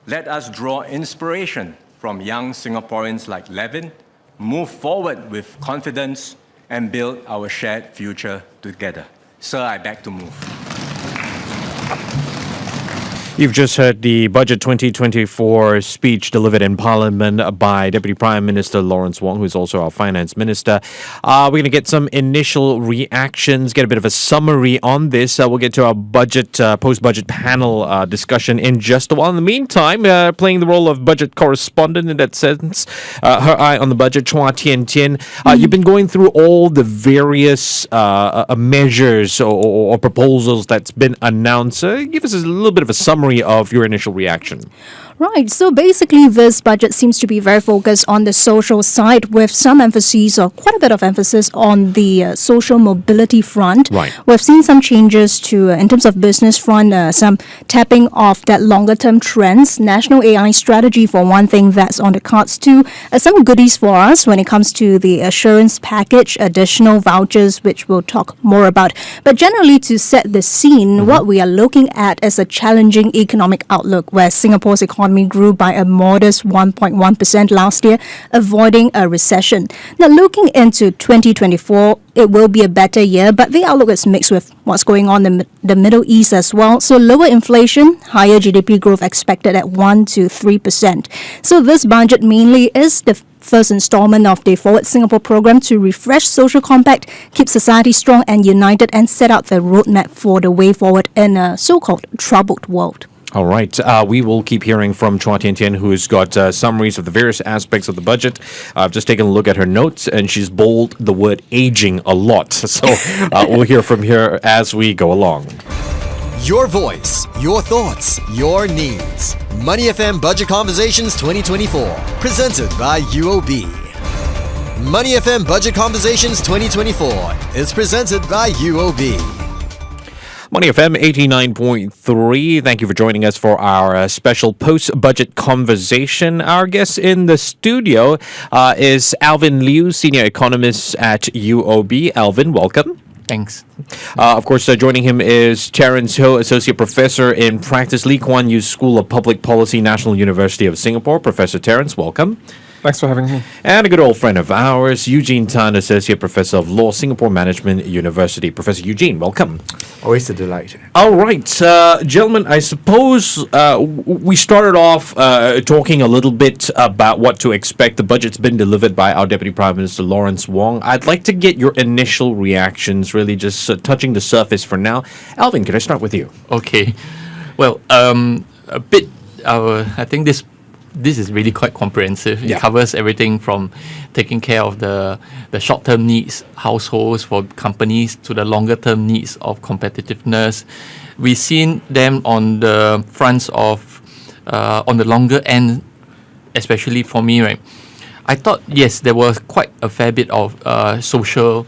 Let us draw inspiration from young Singaporeans like Levin, move forward with confidence, and build our shared future together. Sir, I beg to move. You've just heard the Budget 2024 speech delivered in Parliament by Deputy Prime Minister Lawrence Wong, who is also our Finance Minister. We're going to get some initial reactions, get a bit of a summary on this. We'll get to our post-budget panel discussion in just a while. In the meantime, playing the role of budget correspondent in that sense, her eye on the budget, Chua, Tian. You've been going through all the various measures or proposals that's been announced. Give us a little bit of a summary of your initial reaction. Right, so basically this budget seems to be very focused on the social side with some emphasis or quite a bit of emphasis on the social mobility front. Right. We've seen some changes to, in terms of business front, some tapping of that longer term trends, national AI strategy for one thing that's on the cards too, some goodies for us when it comes to the assurance package, additional vouchers, which we'll talk more about. But generally to set the scene, what we are looking at is a challenging economic outlook where Singapore's economy grew by a modest 1.1% last year, avoiding a recession. Now, looking into 2024, it will be a better year, but the outlook is mixed with what's going on in the Middle East as well. So lower inflation, higher GDP growth expected at 1 to 3%. So this budget mainly is the first installment of the Forward Singapore program to refresh social compact, keep society strong and united, and set out the roadmap for the way forward in a so-called troubled world. All right. We will keep hearing from Chua Tian, who's got summaries of the various aspects of the budget. I've just taken a look at her notes, and she's bold the word aging a lot. So we'll hear from her as we go along. Your voice, your thoughts, your needs. Money FM Budget Conversations 2024, presented by UOB. Money FM Budget Conversations 2024 is presented by UOB. Money FM 89.3. Thank you for joining us for our special post-budget conversation. Our guest in the studio is Alvin Liew, Senior Economist at UOB. Alvin, welcome. Thanks. Of course, joining him is Terence Ho, Associate Professor in Practice, Kuan School of Public Policy, National University of Singapore. Professor Terence, welcome. Thanks for having me. And a good old friend of ours, Eugene Tan, Associate Professor of Law, Singapore Management University. Professor Eugene, welcome. Always a delight. All right, gentlemen, I suppose we started off talking a little bit about what to expect. The budget's been delivered by our Deputy Prime Minister Lawrence Wong. I'd like to get your initial reactions, really just touching the surface for now. Alvin, can I start with you? Okay. Well, I think this is really quite comprehensive. It covers everything from taking care of the short-term needs, households, for companies, to the longer-term needs of competitiveness. We've seen them on the fronts of, on the longer end, especially for me, right? I thought, yes, there was quite a fair bit of social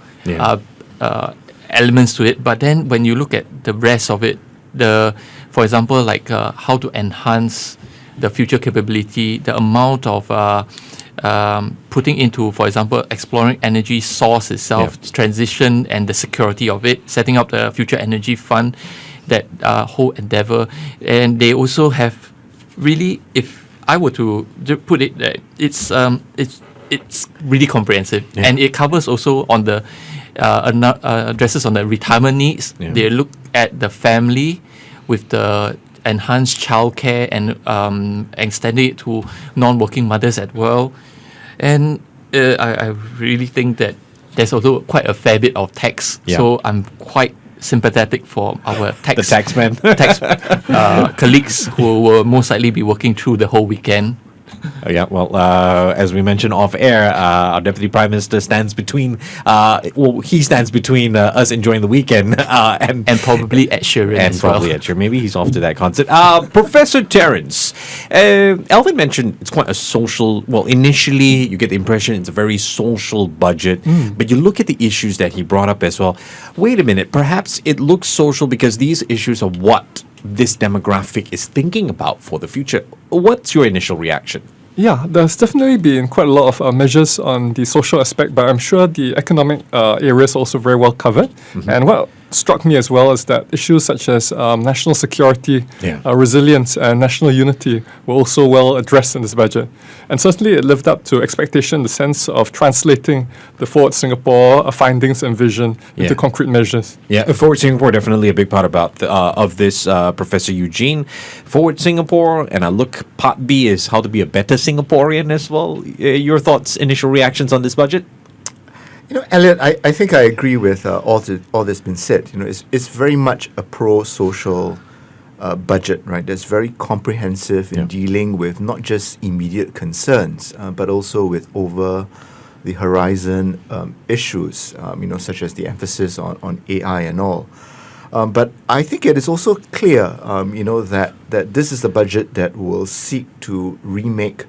elements to it, but then when you look at the rest of it, for example, like how to enhance the future capability, the amount of putting into, for example, exploring energy source itself, transition and the security of it, setting up the future energy fund, that whole endeavor. And they also have really, if I were to put it, it's really comprehensive, and it covers also on the addresses on the retirement needs. They look at the family with the enhanced childcare and extending it to non-working mothers as well. And I really think that there's also quite a fair bit of tax. So I'm quite sympathetic for our tax colleagues who will most likely be working through the whole weekend. As we mentioned off air, our Deputy Prime Minister stands between, he stands between us enjoying the weekend and probably Ed Sheeran as well. Ed Sheeran. Maybe he's off to that concert. Professor Terence, Alvin mentioned it's quite a social, initially you get the impression it's a very social budget, but you look at the issues that he brought up as well. Wait a minute, perhaps it looks social because these issues are what this demographic is thinking about for the future. What's your initial reaction? Yeah, there's definitely been quite a lot of measures on the social aspect, but I'm sure the economic area is also very well covered. And what struck me as well is that issues such as national security, resilience, and national unity were also well addressed in this budget. And certainly it lived up to expectation in the sense of translating the Forward Singapore findings and vision into concrete measures. Yeah, Forward Singapore definitely a big part about of this, Professor Eugene. Forward Singapore, and part B is how to be a better Singaporean as well. Your thoughts, initial reactions on this budget? Elliot, I think I agree with all that's been said. It's very much a pro-social budget, right? That's very comprehensive in dealing with not just immediate concerns, but also with over-the-horizon issues, such as the emphasis on AI and all. But I think it is also clear, that this is a budget that will seek to remake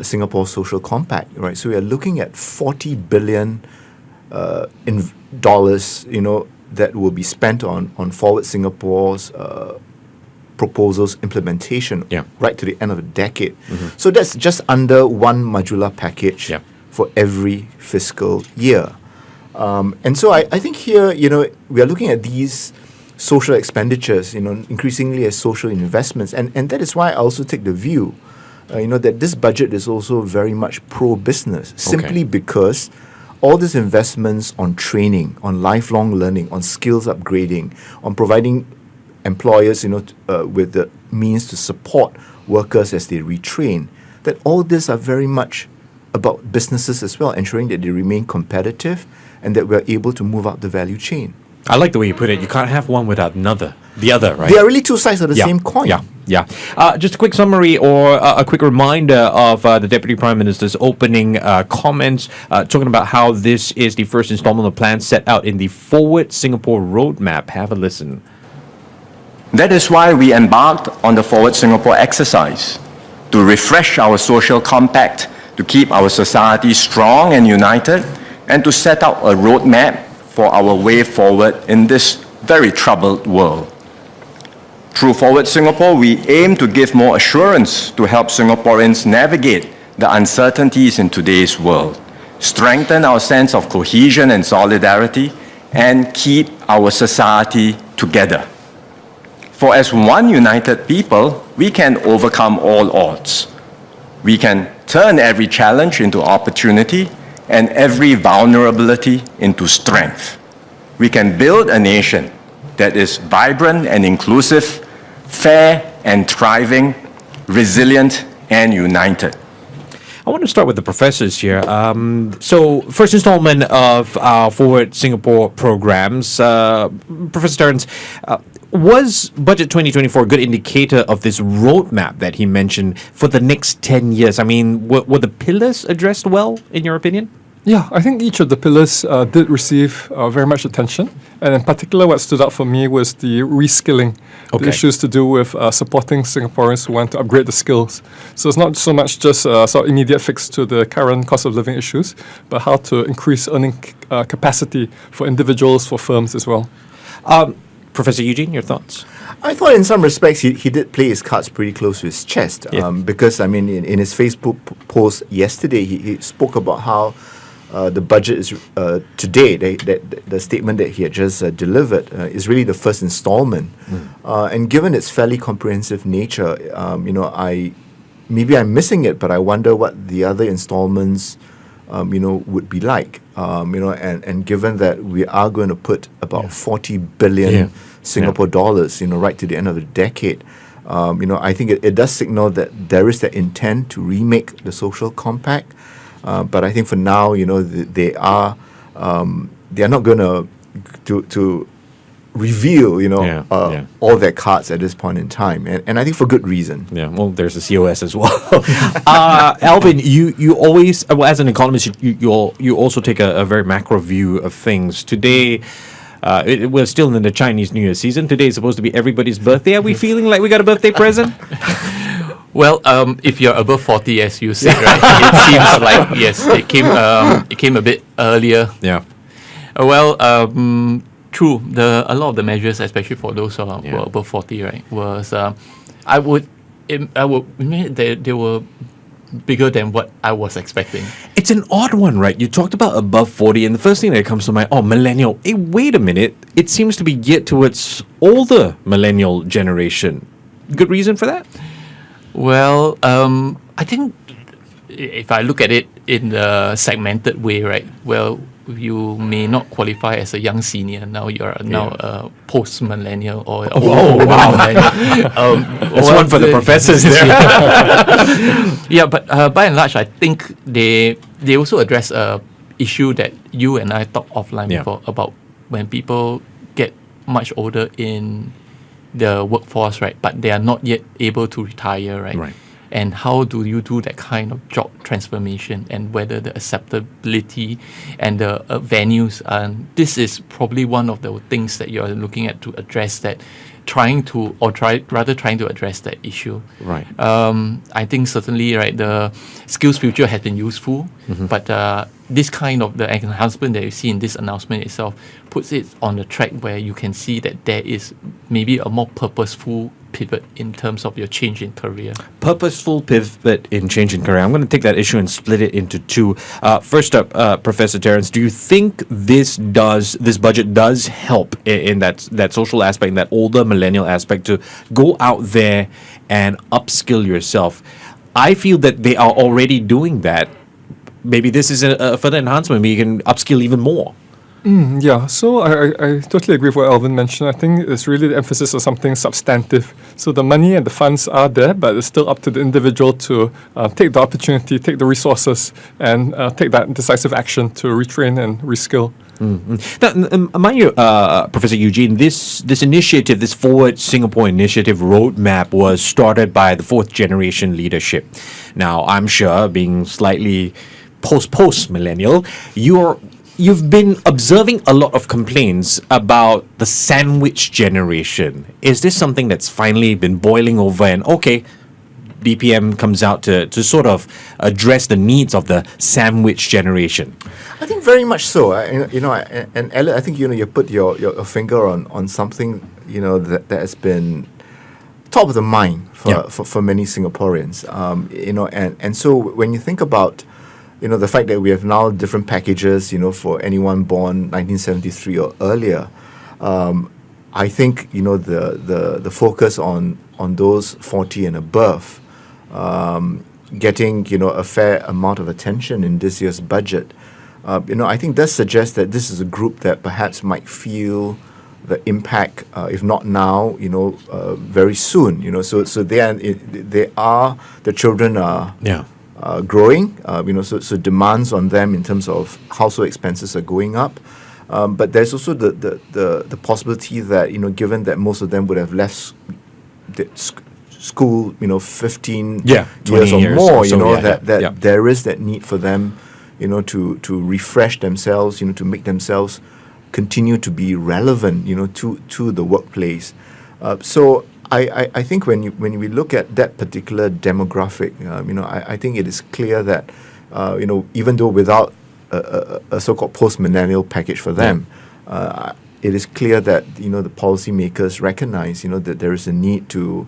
Singapore's social compact, right? So we are looking at $40 billion in dollars, that will be spent on Forward Singapore's proposals implementation right to the end of the decade. So that's just under one modular package for every fiscal year. And so I think here, we are looking at these social expenditures, increasingly as social investments. And that is why I also take the view that this budget is also very much pro-business, simply because all these investments on training, on lifelong learning, on skills upgrading, on providing employers, with the means to support workers as they retrain, that all these are very much about businesses as well, ensuring that they remain competitive and that we're able to move up the value chain. I like the way you put it. You can't have one without the other, right? They are really two sides of the same coin. Just a quick summary or a quick reminder of the Deputy Prime Minister's opening comments, talking about how this is the first installment of plans set out in the Forward Singapore Roadmap. Have a listen. That is why we embarked on the Forward Singapore exercise, to refresh our social compact, to keep our society strong and united, and to set out a roadmap for our way forward in this very troubled world. Through Forward Singapore, we aim to give more assurance to help Singaporeans navigate the uncertainties in today's world, strengthen our sense of cohesion and solidarity, and keep our society together. For as one united people, we can overcome all odds. We can turn every challenge into opportunity and every vulnerability into strength. We can build a nation that is vibrant and inclusive, fair and thriving, resilient and united. I want to start with the professors here. So, first installment of our Forward Singapore programs. Professor Terence, was Budget 2024 a good indicator of this roadmap that he mentioned for the next 10 years? I mean, were the pillars addressed well, in your opinion? Yeah, I think each of the pillars did receive very much attention. And in particular, what stood out for me was the reskilling, the issues to do with supporting Singaporeans who want to upgrade the skills. So it's not so much just sort of immediate fix to the current cost of living issues, but how to increase earning capacity for individuals, for firms as well. Professor Eugene, your thoughts? I thought in some respects he did play his cards pretty close to his chest. Because, I mean, in his Facebook post yesterday, he spoke about how the budget is today, the statement that he had just delivered is really the first installment. And given its fairly comprehensive nature, maybe I'm missing it, but I wonder what the other installments, would be like. And given that we are going to put about 40 billion Singapore dollars, right to the end of the decade, I think it does signal that there is that intent to remake the social compact. But I think for now, they are not going to reveal, all their cards at this point in time, and I think for good reason. Yeah, well, there's a COS as well. Alvin, you always, as an economist, you also take a very macro view of things. Today, we're still in the Chinese New Year season. Today is supposed to be everybody's birthday. Are we feeling like we got a birthday present? Well, if you're above 40, as you said, right, it seems like, yes, it came a bit earlier. Yeah. True. A lot of the measures, especially for those who are above 40, right, was I would admit that they were bigger than what I was expecting. It's an odd one, right? You talked about above 40, and the first thing that comes to mind, millennial. Hey, wait a minute. It seems to be geared towards older millennial generation. Good reason for that? Well, I think if I look at it in a segmented way, right? Well, you may not qualify as a young senior. Now you're now a post-millennial or millennial. That's one for the professors there. Yeah, but by and large, I think they also address a issue that you and I talked offline before about when people get much older in the workforce, right? But they are not yet able to retire, right? Right. And how do you do that kind of job transformation, and whether the acceptability and the venues, and this is probably one of the things that you're looking at to address that, trying to address that issue. Right. I think certainly, right, the skills future has been useful, but this kind of the enhancement that you see in this announcement itself puts it on the track where you can see that there is maybe a more purposeful pivot in terms of your change in career. Purposeful pivot in change in career. I'm going to take that issue and split it into two. First up, Professor Terence, do you think this budget does help in that social aspect, in that older millennial aspect, to go out there and upskill yourself? I feel that they are already doing that. Maybe this is a further enhancement. Maybe you can upskill even more. Yeah, so I totally agree with what Alvin mentioned. I think it's really the emphasis on something substantive. So the money and the funds are there, but it's still up to the individual to take the opportunity, take the resources, and take that decisive action to retrain and reskill. Now, mind you, Professor Eugene, this initiative, this Forward Singapore Initiative roadmap was started by the fourth generation leadership. Now, I'm sure, being slightly post-millennial, you've been observing a lot of complaints about the sandwich generation. Is this something that's finally been boiling over, and DPM comes out to sort of address the needs of the sandwich generation? I think very much so. And Elliot, I think you put your finger on something that has been top of the mind for many Singaporeans. And so when you think about the fact that we have now different packages, for anyone born 1973 or earlier, I think the focus on those 40 and above, getting a fair amount of attention in this year's budget, I think does suggest that this is a group that perhaps might feel the impact, if not now, very soon. So the children are growing, so demands on them in terms of household expenses are going up. But there's also the possibility that, given that most of them would have left school, 15 years or more, there is that need for them, to refresh themselves, to make themselves continue to be relevant, to the workplace. So I think when we look at that particular demographic, I think it is clear that, even though without a so-called post-millennial package for them, it is clear that the policymakers recognize that there is a need to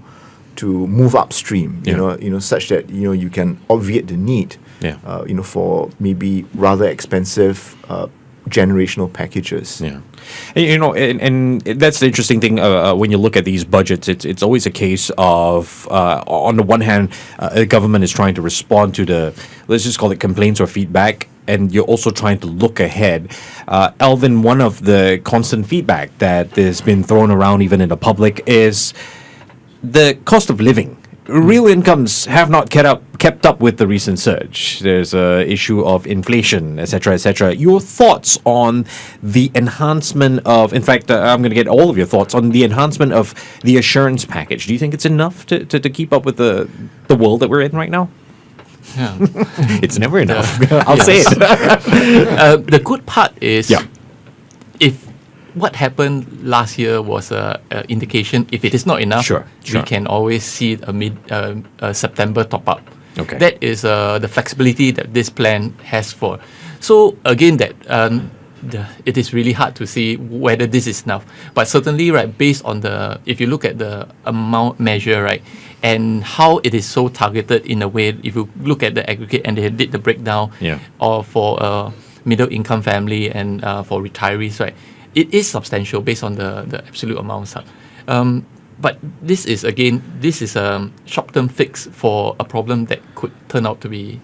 move upstream, such that you can obviate the need, for maybe rather expensive generational packages. Yeah, and that's the interesting thing when you look at these budgets. It's always a case of on the one hand, the government is trying to respond to the, let's just call it, complaints or feedback, and you're also trying to look ahead. Alvin, one of the constant feedback that has been thrown around even in the public is the cost of living. Real incomes have not kept up with the recent surge. There's an issue of inflation, etc., etc. Your thoughts on the enhancement of, in fact, I'm going to get all of your thoughts on the enhancement of the assurance package. Do you think it's enough to keep up with the world that we're in right now? Yeah. It's never enough. I'll say it. The good part is, if what happened last year was an indication, if it is not enough, we can always see a September top-up. Okay. That is the flexibility that this plan has for. So again, that it is really hard to see whether this is enough. But certainly, right, based on if you look at the amount measure, right, and how it is so targeted in a way. If you look at the aggregate, and they did the breakdown, or for a middle income family and for retirees, right? It is substantial based on the absolute amounts. But this is a short-term fix for a problem that could turn out to be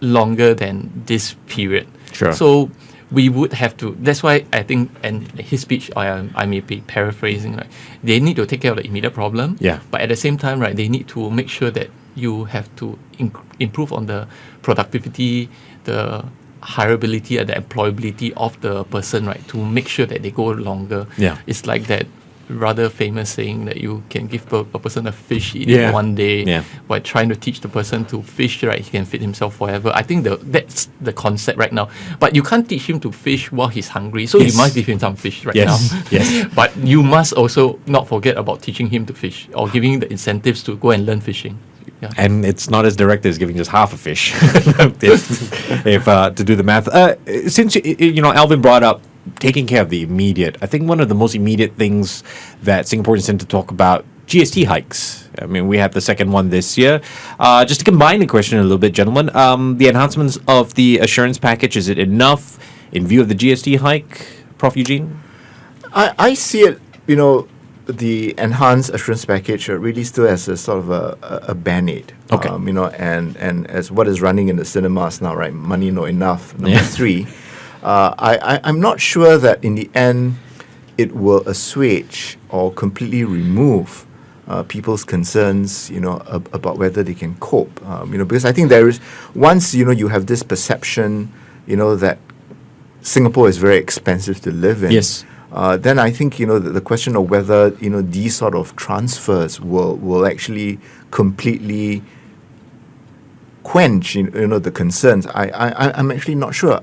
longer than this period. Sure. So we would have to. That's why I think, and his speech, I may be paraphrasing, right? They need to take care of the immediate problem. Yeah. But at the same time, right, they need to make sure that you have to improve on the productivity, the hireability and the employability of the person, right, to make sure that they go longer. Yeah. It's like that rather famous saying that you can give a person a fish, eat it one day, by trying to teach the person to fish, right, he can feed himself forever. I think that's the concept right now. But you can't teach him to fish while he's hungry, so you must give him some fish right now. Yes. But you must also not forget about teaching him to fish or giving him the incentives to go and learn fishing. Yeah. And it's not as direct as giving just half a fish if to do the math. Since Alvin brought up taking care of the immediate, I think one of the most immediate things that Singaporeans tend to talk about, GST hikes. I mean, we had the second one this year. Just to combine the question a little bit, gentlemen, the enhancements of the assurance package, is it enough in view of the GST hike, Prof. Eugene? I see it, the enhanced assurance package really still as a sort of a band-aid. Okay. And as what is running in the cinemas now, right? Money Not Enough, number 3. I'm not sure that in the end it will assuage or completely remove people's concerns, about whether they can cope. Because I think there is, once, you have this perception, that Singapore is very expensive to live in. Yes. Then I think the question of whether these sort of transfers will actually completely quench the concerns. I'm actually not sure.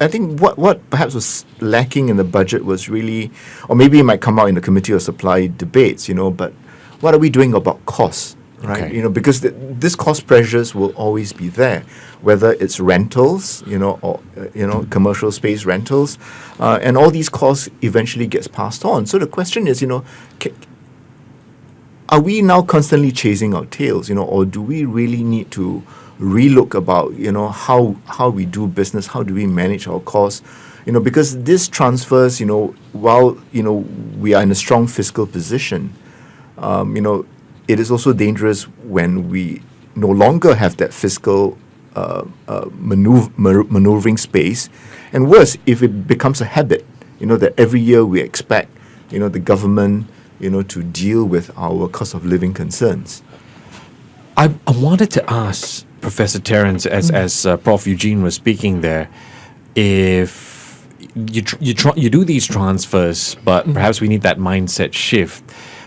I think what perhaps was lacking in the budget was really, or maybe it might come out in the Committee of Supply debates. But what are we doing about costs? Right, Okay. Because this cost pressures will always be there, whether it's rentals, or commercial space rentals, and all these costs eventually gets passed on. So the question is, are we now constantly chasing our tails, or do we really need to relook about, how we do business, how do we manage our costs, because this transfers, while we are in a strong fiscal position, it is also dangerous when we no longer have that fiscal maneuvering space, and worse, if it becomes a habit, that every year we expect, the government, to deal with our cost of living concerns. I wanted to ask Professor Terence, as Prof. Eugene was speaking there, if you do these transfers, but perhaps we need that mindset shift.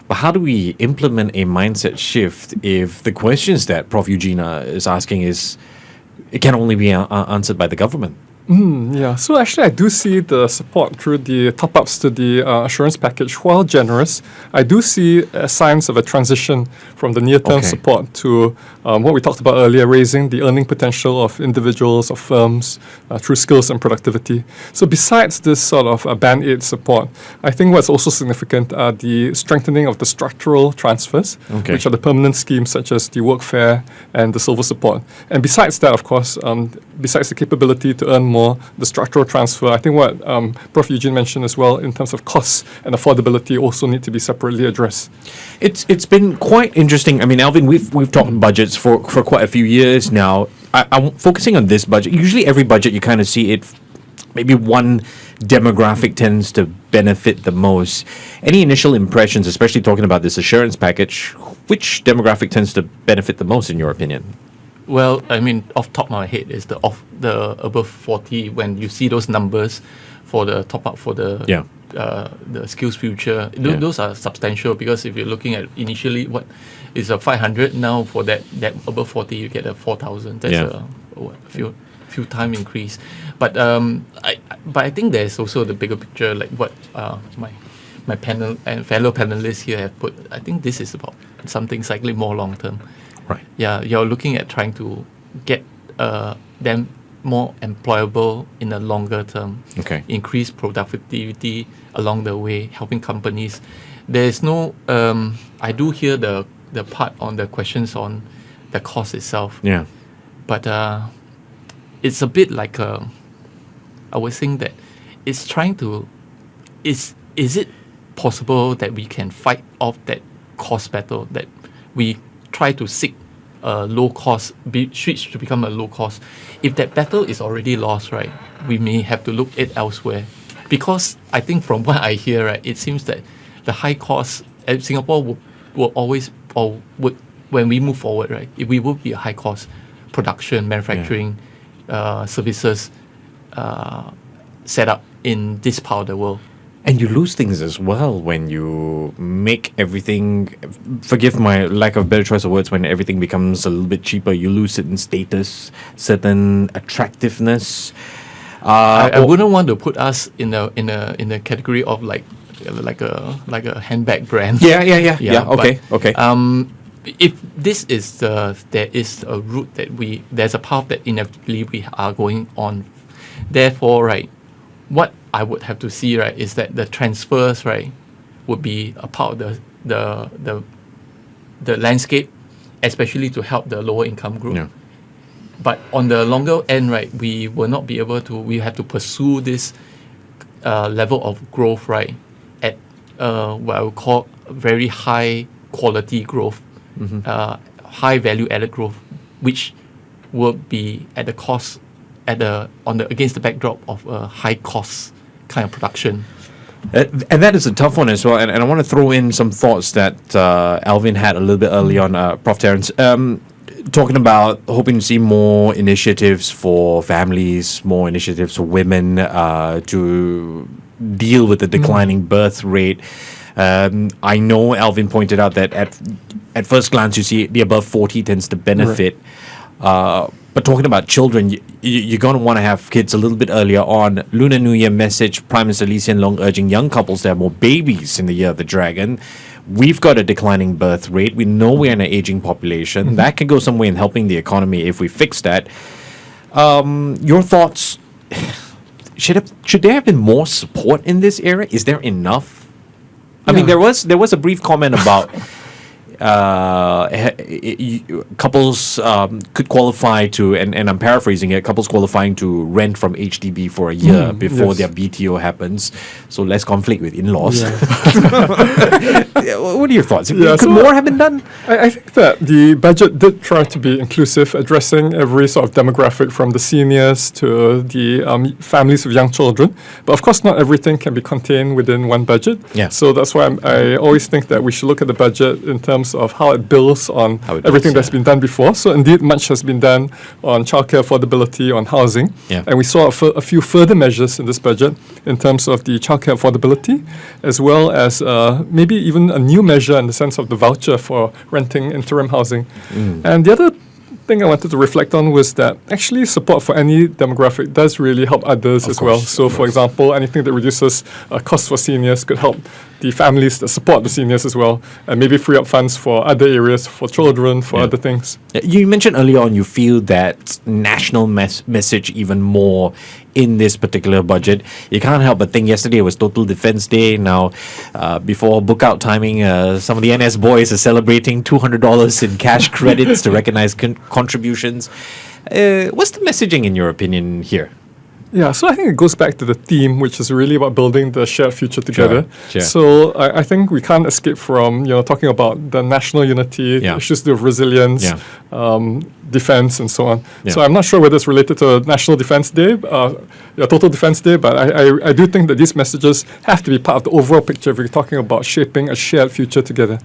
But how do we implement a mindset shift if the questions that Prof. Eugene is asking it can only be answered by the government? Yeah, so actually I do see the support through the top-ups to the assurance package. While generous, I do see signs of a transition from the near-term support to what we talked about earlier, raising the earning potential of individuals, of firms, through skills and productivity. So besides this sort of band-aid support, I think what's also significant are the strengthening of the structural transfers, which are the permanent schemes such as the workfare and the silver support. And besides that, of course, besides the capability to earn more, the structural transfer, I think what Prof. Eugene mentioned as well in terms of costs and affordability also need to be separately addressed. It's been quite interesting. I mean, Alvin, we've talked budgets for quite a few years now. I'm focusing on this budget. Usually every budget you kind of see it, maybe one demographic tends to benefit the most. Any initial impressions, especially talking about this assurance package, which demographic tends to benefit the most in your opinion? Well, I mean, off top of my head is the above 40. When you see those numbers for the top up for the Skills Future, those are substantial, because if you're looking at initially what is a 500, now for that above 40 you get a 4,000. That's a few time increase. But I think there's also the bigger picture, like what my panel and fellow panelists here have put. I think this is about something slightly more long term. Right. Yeah, you're looking at trying to get them more employable in the longer term. Okay. Increase productivity along the way, helping companies. There's no. I do hear the the part on the questions on the cost itself. Yeah. But it's a bit like I was saying that it's trying to is it possible that we can fight off that cost battle, that we try to seek a low cost, switch to become a low cost? If that battle is already lost, right, we may have to look at elsewhere. Because I think from what I hear, right, it seems that the high cost, Singapore will always, or would, when we move forward, right, we will be a high cost production, manufacturing, services set up in this part of the world. And you lose things as well when you make everything, forgive my lack of better choice of words, when everything becomes a little bit cheaper, you lose certain status, certain attractiveness. I wouldn't want to put us in a category of like a handbag brand. Yeah. Okay. If this is there is a route that there's a path that inevitably we are going on. Therefore, right, what I would have to see, right, is that the transfers, right, would be a part of the landscape, especially to help the lower income group. Yeah. But on the longer end, right, we will not be able to. We have to pursue this level of growth, right, at what I would call very high quality growth, high value added growth, which will be at the cost against the backdrop of a high cost kind of production. And that is a tough one as well. And I want to throw in some thoughts that Alvin had a little bit early on, Prof. Terence. Talking about hoping to see more initiatives for families, more initiatives for women to deal with the declining birth rate. I know Alvin pointed out that at first glance you see the above 40 tends to benefit. Right. But talking about children, you're going to want to have kids a little bit earlier on. Lunar New Year message, Prime Minister Lee Hsien Loong urging young couples to have more babies in the year of the dragon. We've got a declining birth rate. We know we're in an aging population. That can go some way in helping the economy if we fix that. Your thoughts, should there have been more support in this area? Is there enough? I mean, there was a brief comment about couples could qualify to, and I'm paraphrasing it, couples qualifying to rent from HDB for a year before their BTO happens. So less conflict with in-laws. Yeah. What are your thoughts? Could more have been done? I think that the budget did try to be inclusive, addressing every sort of demographic from the seniors to the families with young children. But of course, not everything can be contained within one budget. Yeah. So that's why I always think that we should look at the budget in terms of how it builds on everything that's been done before. So indeed, much has been done on childcare affordability, on housing. Yeah. And we saw a few further measures in this budget in terms of the childcare affordability, as well as maybe even a new measure in the sense of the voucher for renting interim housing. And the other thing I wanted to reflect on was that actually support for any demographic does really help others as well. So, for example, anything that reduces costs for seniors could help the families that support the seniors as well, and maybe free up funds for other areas, for children, for other things. You mentioned earlier on you feel that national message even more in this particular budget. You can't help but think yesterday was Total Defense Day. Now, before book out timing, some of the NS boys are celebrating $200 in cash credits to recognize contributions. What's the messaging in your opinion here? Yeah, so I think it goes back to the theme, which is really about building the shared future together. Sure. So I think we can't escape from talking about the national unity, the issues to do with resilience, defense, and so on. Yeah. So I'm not sure whether it's related to National Defense Day, Total Defense Day, but I do think that these messages have to be part of the overall picture if we're talking about shaping a shared future together.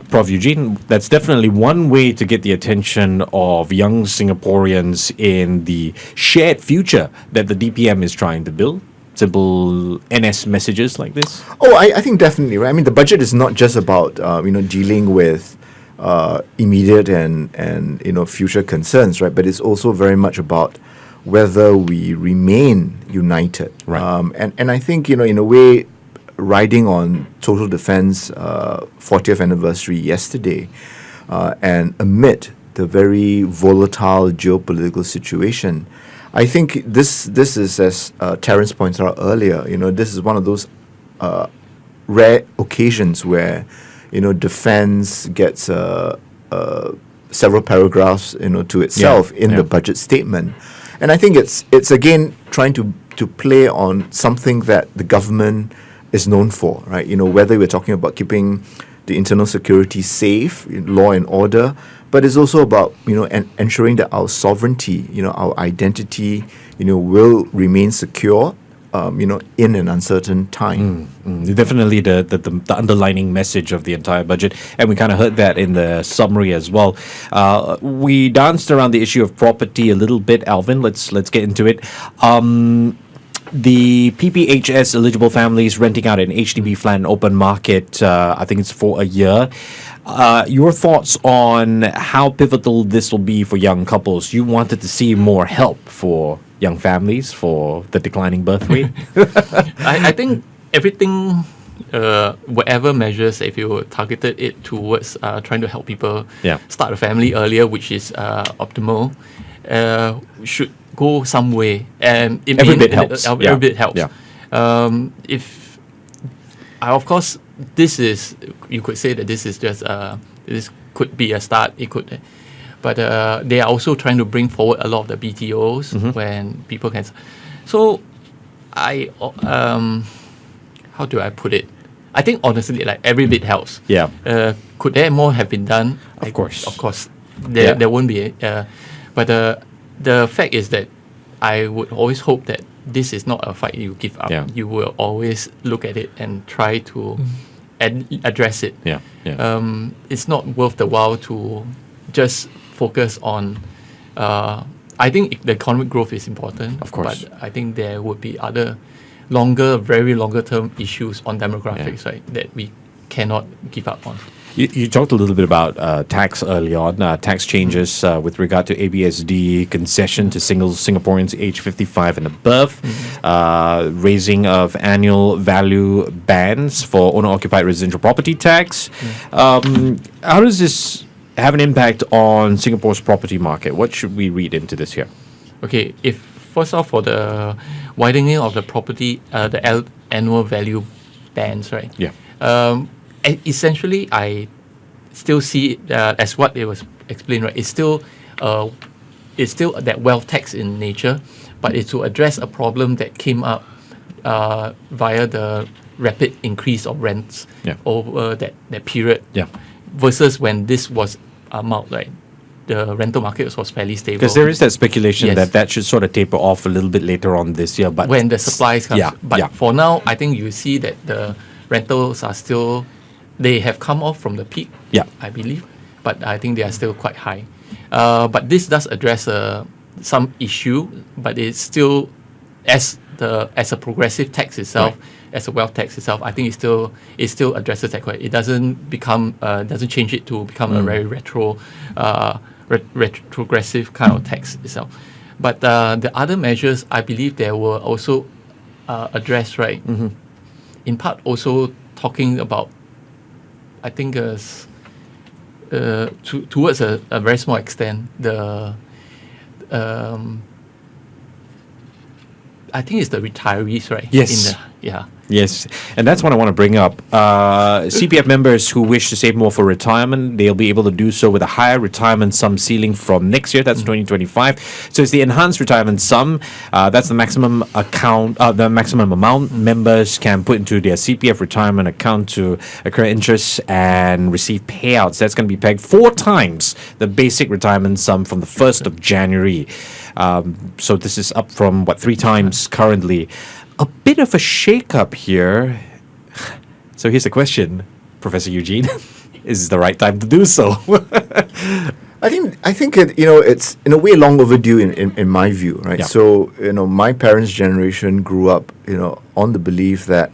Prof. Eugene, that's definitely one way to get the attention of young Singaporeans in the shared future that the DPM is trying to build. Simple NS messages like this? Oh, I think definitely, right? I mean, the budget is not just about, dealing with immediate and future concerns, right? But it's also very much about whether we remain united. Right. And I think, in a way, riding on Total Defense 40th anniversary yesterday, and amid the very volatile geopolitical situation, I think this is, as Terence pointed out earlier, this is one of those rare occasions where, defense gets several paragraphs, to itself in the budget statement. And I think it's again trying to play on something that the government is known for, right? Whether we're talking about keeping the internal security safe, law and order, but it's also about, ensuring that our sovereignty, our identity, will remain secure, in an uncertain time. Definitely the underlining message of the entire budget, and we kind of heard that in the summary as well. We danced around the issue of property a little bit, Alvin. Let's get into it. The PPHS eligible families renting out an HDB flat in open market, I think it's for a year. Your thoughts on how pivotal this will be for young couples? You wanted to see more help for young families for the declining birth rate? I think everything, whatever measures, if you targeted it towards trying to help people start a family earlier, which is optimal, should go some way. And every bit helps. Every bit helps. Yeah. If of course, this is, you could say that this is just this could be a start. It could. But they are also trying to bring forward a lot of the BTOs when people can. So, how do I put it? I think honestly, like every bit helps. Yeah. Could there more have been done? Of course. Of course. There won't be. But the fact is that I would always hope that this is not a fight you give up. Yeah. You will always look at it and try to address it. Yeah. It's not worth the while to just focus on. I think the economic growth is important. Of course. But I think there would be other very longer term issues on demographics, right, that we cannot give up on. You talked a little bit about tax early on, tax changes with regard to ABSD concession to Singaporeans aged 55 and above, raising of annual value bans for owner-occupied residential property tax. How does this have an impact on Singapore's property market? What should we read into this here? Okay, if first off for the widening of the property, the annual value bans, right? Yeah. Essentially, I still see it as what it was explained, right? It's still that wealth tax in nature, but it's to address a problem that came up via the rapid increase of rents over that period. Yeah. Versus when this was out, right? The rental market was fairly stable. Because there is that speculation that should sort of taper off a little bit later on this year. But when the supplies comes. But for now, I think you see that the rentals are still, they have come off from the peak, I believe. But I think they are still quite high. But this does address some issue, but it's still, as a progressive tax itself, as a wealth tax itself, I think it still addresses that quite. It doesn't change it to become a very retrogressive kind of tax itself. But the other measures, I believe they were also addressed, right? In part also talking about, I think towards a very small extent, I think it's the retirees, right? Yes. Yes, and that's what I want to bring up. CPF members who wish to save more for retirement, they'll be able to do so with a higher retirement sum ceiling from next year. That's 2025. So it's the enhanced retirement sum. That's the maximum amount members can put into their CPF retirement account to accrue interest and receive payouts. That's going to be pegged 4 times the basic retirement sum from the 1st of January. So this is up from 3 times currently. A bit of a shake-up here. So here's the question, Professor Eugene. Is this the right time to do so? I think it, it's in a way long overdue in my view, right? Yeah. So, my parents' generation grew up, on the belief that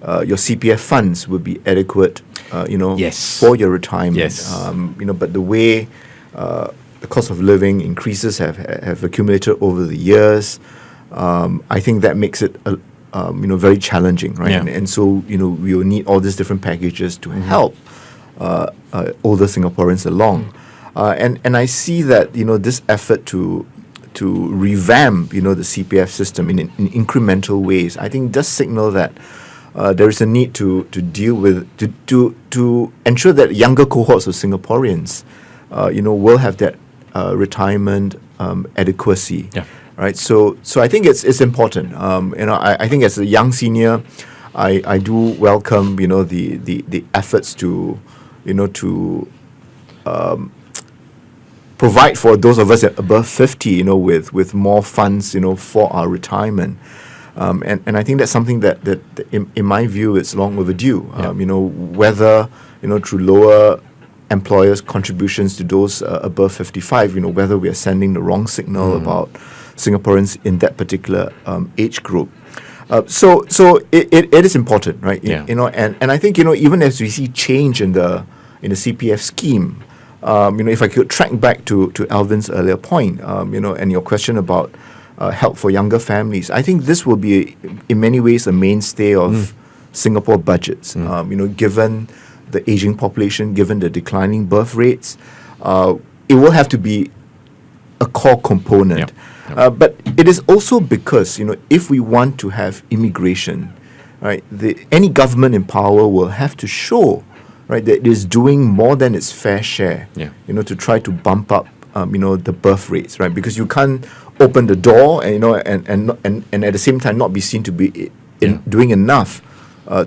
your CPF funds would be adequate, for your retirement. Yes. But the way the cost of living increases have accumulated over the years, I think that makes it, very challenging, right? Yeah. And so, we will need all these different packages to help older Singaporeans along. And I see that, this effort to revamp, the CPF system in incremental ways, I think does signal that there is a need to deal with to ensure that younger cohorts of Singaporeans, will have that retirement adequacy. Yeah. Right. So I think it's important. I think as a young senior, I do welcome the efforts to provide for those of us at above 50, with more funds, for our retirement. And I think that's something that in my view, it's long overdue. Whether, through lower employers' contributions to those above 55, whether we are sending the wrong signal about Singaporeans in that particular age group. So it is important, right? Yeah. And I think, even as we see change in the CPF scheme, if I could track back to Alvin's earlier point, and your question about help for younger families, I think this will be in many ways a mainstay of Singapore budgets. Given the aging population, given the declining birth rates, it will have to be a core component. But it is also because, if we want to have immigration, right, any government in power will have to show, right, that it is doing more than its fair share, to try to bump up, the birth rates, right? Because you can't open the door and, and at the same time not be seen to be doing enough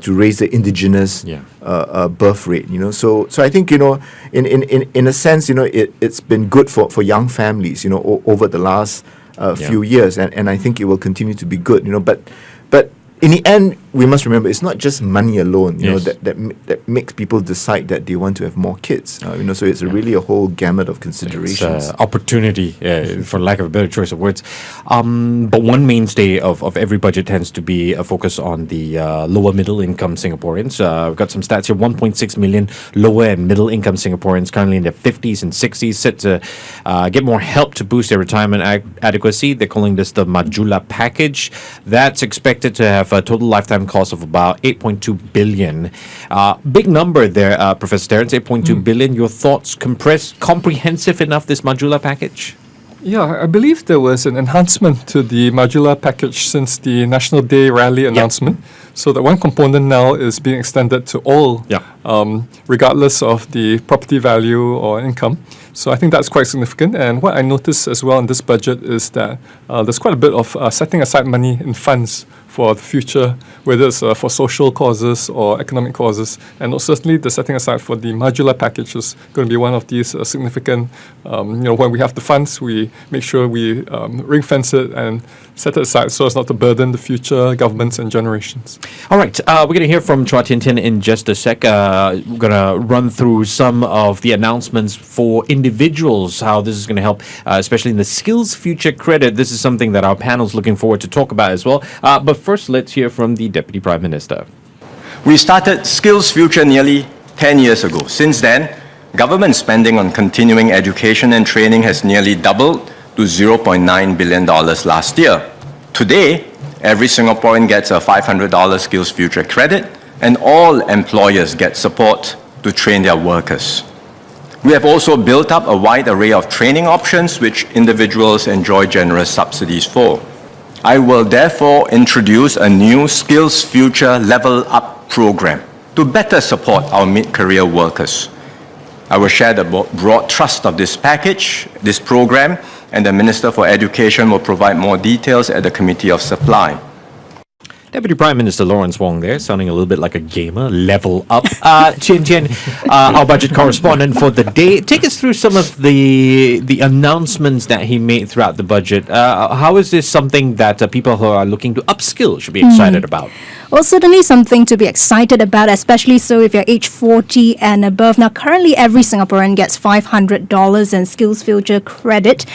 to raise the indigenous birth rate. So I think, in a sense, it's been good for young families, over the last few years, and I think it will continue to be good. But in the end, we must remember it's not just money alone, that makes people decide that they want to have more kids. So it's really a whole gamut of considerations. It's opportunity, for lack of a better choice of words. But one mainstay of every budget tends to be a focus on the lower middle income Singaporeans. We've got some stats here. 1.6 million lower and middle income Singaporeans currently in their 50s and 60s set to get more help to boost their retirement adequacy. They're calling this the Majula package. That's expected to have a total lifetime cost of about 8.2 billion. Big number there, Professor Terence, 8.2 billion. Your thoughts, comprehensive enough, this Majula package? Yeah, I believe there was an enhancement to the Majula package since the National Day rally announcement. So that one component now is being extended to all, regardless of the property value or income. So I think that's quite significant. And what I noticed as well in this budget is that there's quite a bit of setting aside money in funds for the future, whether it's for social causes or economic causes. And certainly the setting aside for the Majula package is going to be one of these significant, when we have the funds, we make sure we ring fence it and set it aside so as not to burden the future governments and generations. All right, we're going to hear from Chua Tian in just a sec. We're going to run through some of the announcements for individuals, how this is going to help, especially in the Skills Future Credit. This is something that our panel's looking forward to talk about as well. But first, let's hear from the Deputy Prime Minister. We started Skills Future nearly 10 years ago. Since then, government spending on continuing education and training has nearly doubled to $0.9 billion last year. Today, every Singaporean gets a $500 Skills Future credit, and all employers get support to train their workers. We have also built up a wide array of training options which individuals enjoy generous subsidies for. I will therefore introduce a new Skills Future Level Up program to better support our mid-career workers. I will share the broad thrust of this package, this program, and the Minister for Education will provide more details at the Committee of Supply. Deputy Prime Minister Lawrence Wong there, sounding a little bit like a gamer. Level up. Tian, our budget correspondent for the day. Take us through some of the announcements that he made throughout the budget. How is this something that people who are looking to upskill should be excited about? Well, certainly something to be excited about, especially so if you're age 40 and above. Now, currently every Singaporean gets $500 in Skills Future credit.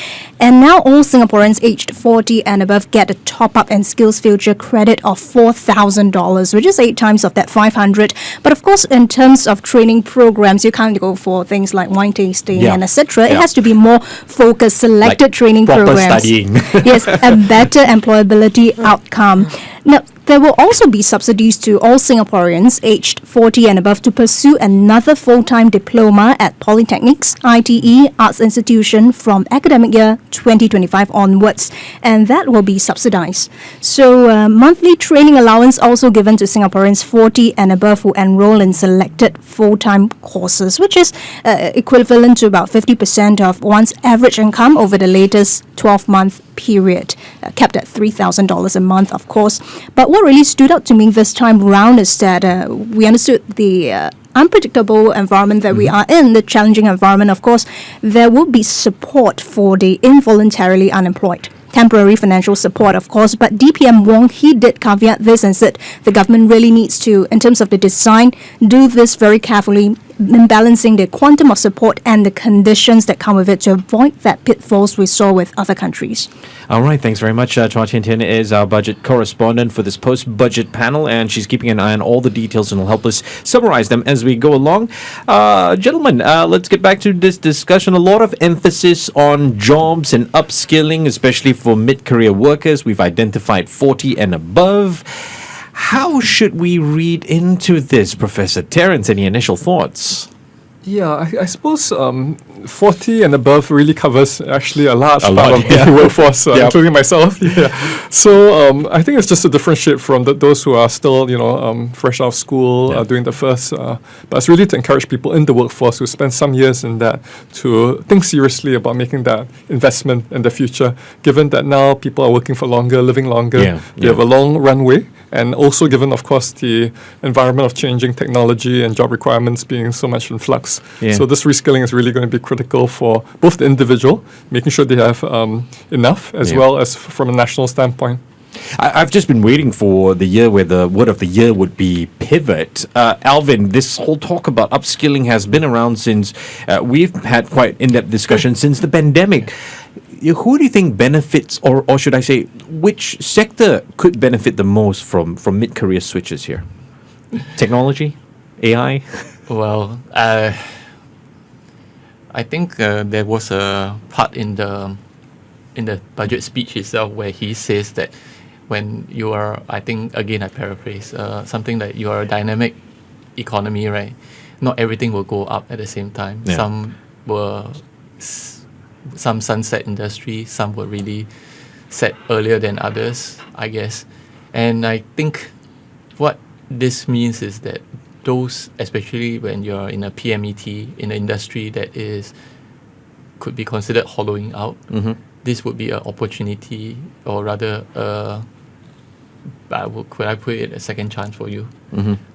And now all Singaporeans aged 40 and above get a top-up in Skills Future credit of $4,000, which is 8 times of that 500. But of course, in terms of training programs, you can't go for things like wine tasting and etc. It has to be more focused, selected like training proper programs. Studying. Yes, a better employability outcome. Now, There will also be subsidies to all Singaporeans aged 40 and above to pursue another full-time diploma at polytechnics, ITE, arts institution from academic year 2025 onwards, and that will be subsidized. So monthly training allowance also given to Singaporeans 40 and above who enroll in selected full-time courses, which is equivalent to about 50% of one's average income over the latest 12-month period, capped at $3,000 a month, of course. But what really stood out to me this time round is that we understood the unpredictable environment that we are in, the challenging environment. Of course, there will be support for the involuntarily unemployed. Temporary financial support, of course, but DPM Wong, he did caveat this and said the government really needs to, in terms of the design, do this very carefully, in balancing the quantum of support and the conditions that come with it to avoid that pitfalls we saw with other countries. All right, thanks very much. Chua Tian is our budget correspondent for this post-budget panel, and she's keeping an eye on all the details and will help us summarize them as we go along. Gentlemen, let's get back to this discussion. A lot of emphasis on jobs and upskilling, especially for mid-career workers. We've identified 40 and above. How should we read into this, Professor Terence? Any initial thoughts? Yeah, I suppose 40 and above really covers actually a large part lot, of the workforce, including myself. Yeah. So I think it's just to differentiate from those who are still, fresh out of school, doing the first. But it's really to encourage people in the workforce who spend some years in that to think seriously about making that investment in the future, given that now people are working for longer, living longer. They have a long runway. And also given, of course, the environment of changing technology and job requirements being so much in flux. So this reskilling is really going to be critical for both the individual, making sure they have enough, as well as from a national standpoint. I've just been waiting for the year where the word of the year would be pivot. Alvin, this whole talk about upskilling has been around since we've had quite in-depth discussion since the pandemic. Who do you think benefits, or should I say, which sector could benefit the most from mid-career switches here? Technology? AI? Well, I think there was a part in the budget speech itself where he says that when you are, I think, again I paraphrase, something that you are a dynamic economy, right? Not everything will go up at the same time. Some sunset industry, some were really set earlier than others, I guess. And I think what this means is that those, especially when you're in a PMET, in an industry that could be considered hollowing out, this would be an opportunity, or rather, could I put it a second chance for you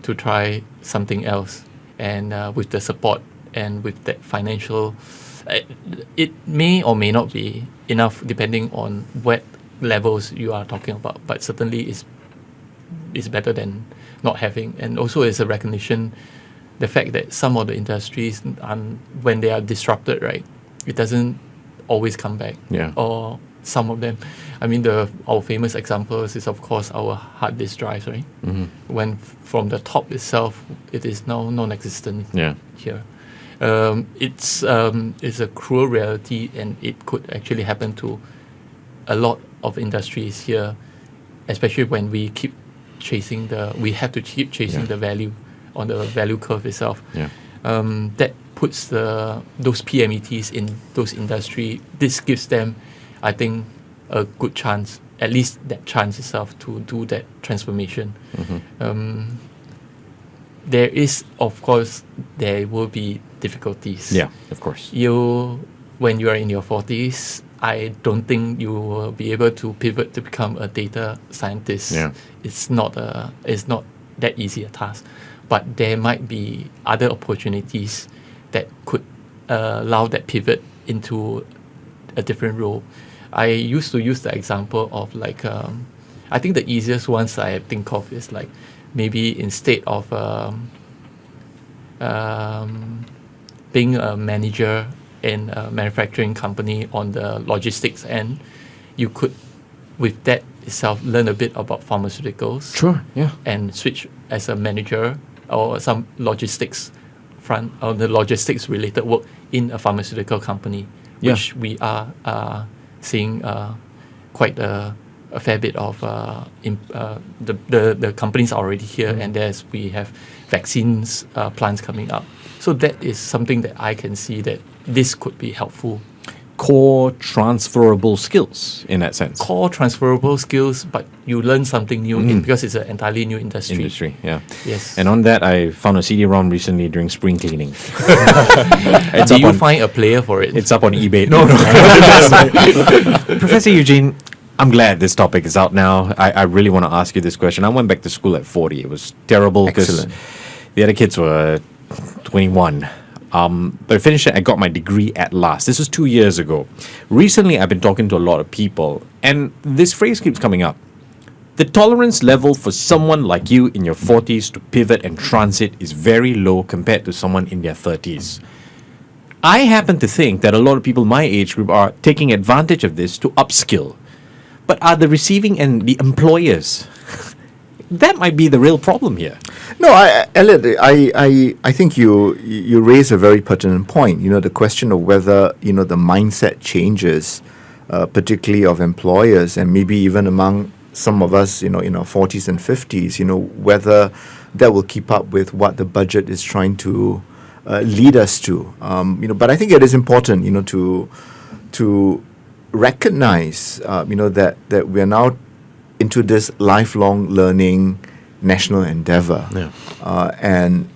to try something else, and with the support and with that financial. It may or may not be enough depending on what levels you are talking about, but certainly is better than not having. And also is a recognition, the fact that some of the industries, when they are disrupted, right, it doesn't always come back. Or some of them. I mean, our famous examples is, of course, our hard disk drives, right? When from the top itself, it is now non-existent here. It's a cruel reality, and it could actually happen to a lot of industries here, especially when we keep chasing the value on the value curve itself. That puts those PMETs in those industry. This gives them, I think, a good chance, at least that chance itself, to do that transformation. There is, of course, there will be difficulties. Yeah, of course. When you are in your 40s, I don't think you will be able to pivot to become a data scientist. It's not that easy a task. But there might be other opportunities that could allow that pivot into a different role. I used to use the example of I think the easiest ones I think of is maybe instead of being a manager in a manufacturing company on the logistics end, you could, with that itself, learn a bit about pharmaceuticals. Sure, yeah. And switch as a manager or some logistics front, or the logistics related work in a pharmaceutical company, which we are seeing quite a a fair bit of the companies are already here, and we have vaccines plants coming up. So that is something that I can see that this could be helpful. Core transferable skills in that sense. Core transferable skills, but you learn something new because it's an entirely new industry. Yeah. Yes. And on that, I found a CD-ROM recently during spring cleaning. Do you find a player for it? It's up on eBay. No. Professor Eugene, I'm glad this topic is out now. I really want to ask you this question. I went back to school at 40. It was terrible because the other kids were 21. But I finished it. I got my degree at last. This was 2 years ago. Recently, I've been talking to a lot of people, and this phrase keeps coming up. The tolerance level for someone like you in your 40s to pivot and transit is very low compared to someone in their 30s. I happen to think that a lot of people my age group are taking advantage of this to upskill. But are the receiving and the employers? That might be the real problem here. No, Elliot, I think you raise a very pertinent point. You know, the question of whether, you know, the mindset changes, particularly of employers and maybe even among some of us, you know, in our 40s and 50s, you know, whether that will keep up with what the budget is trying to lead us to. You know, but I think it is important, you know, to recognize, you know, that we are now into this lifelong learning national endeavor. And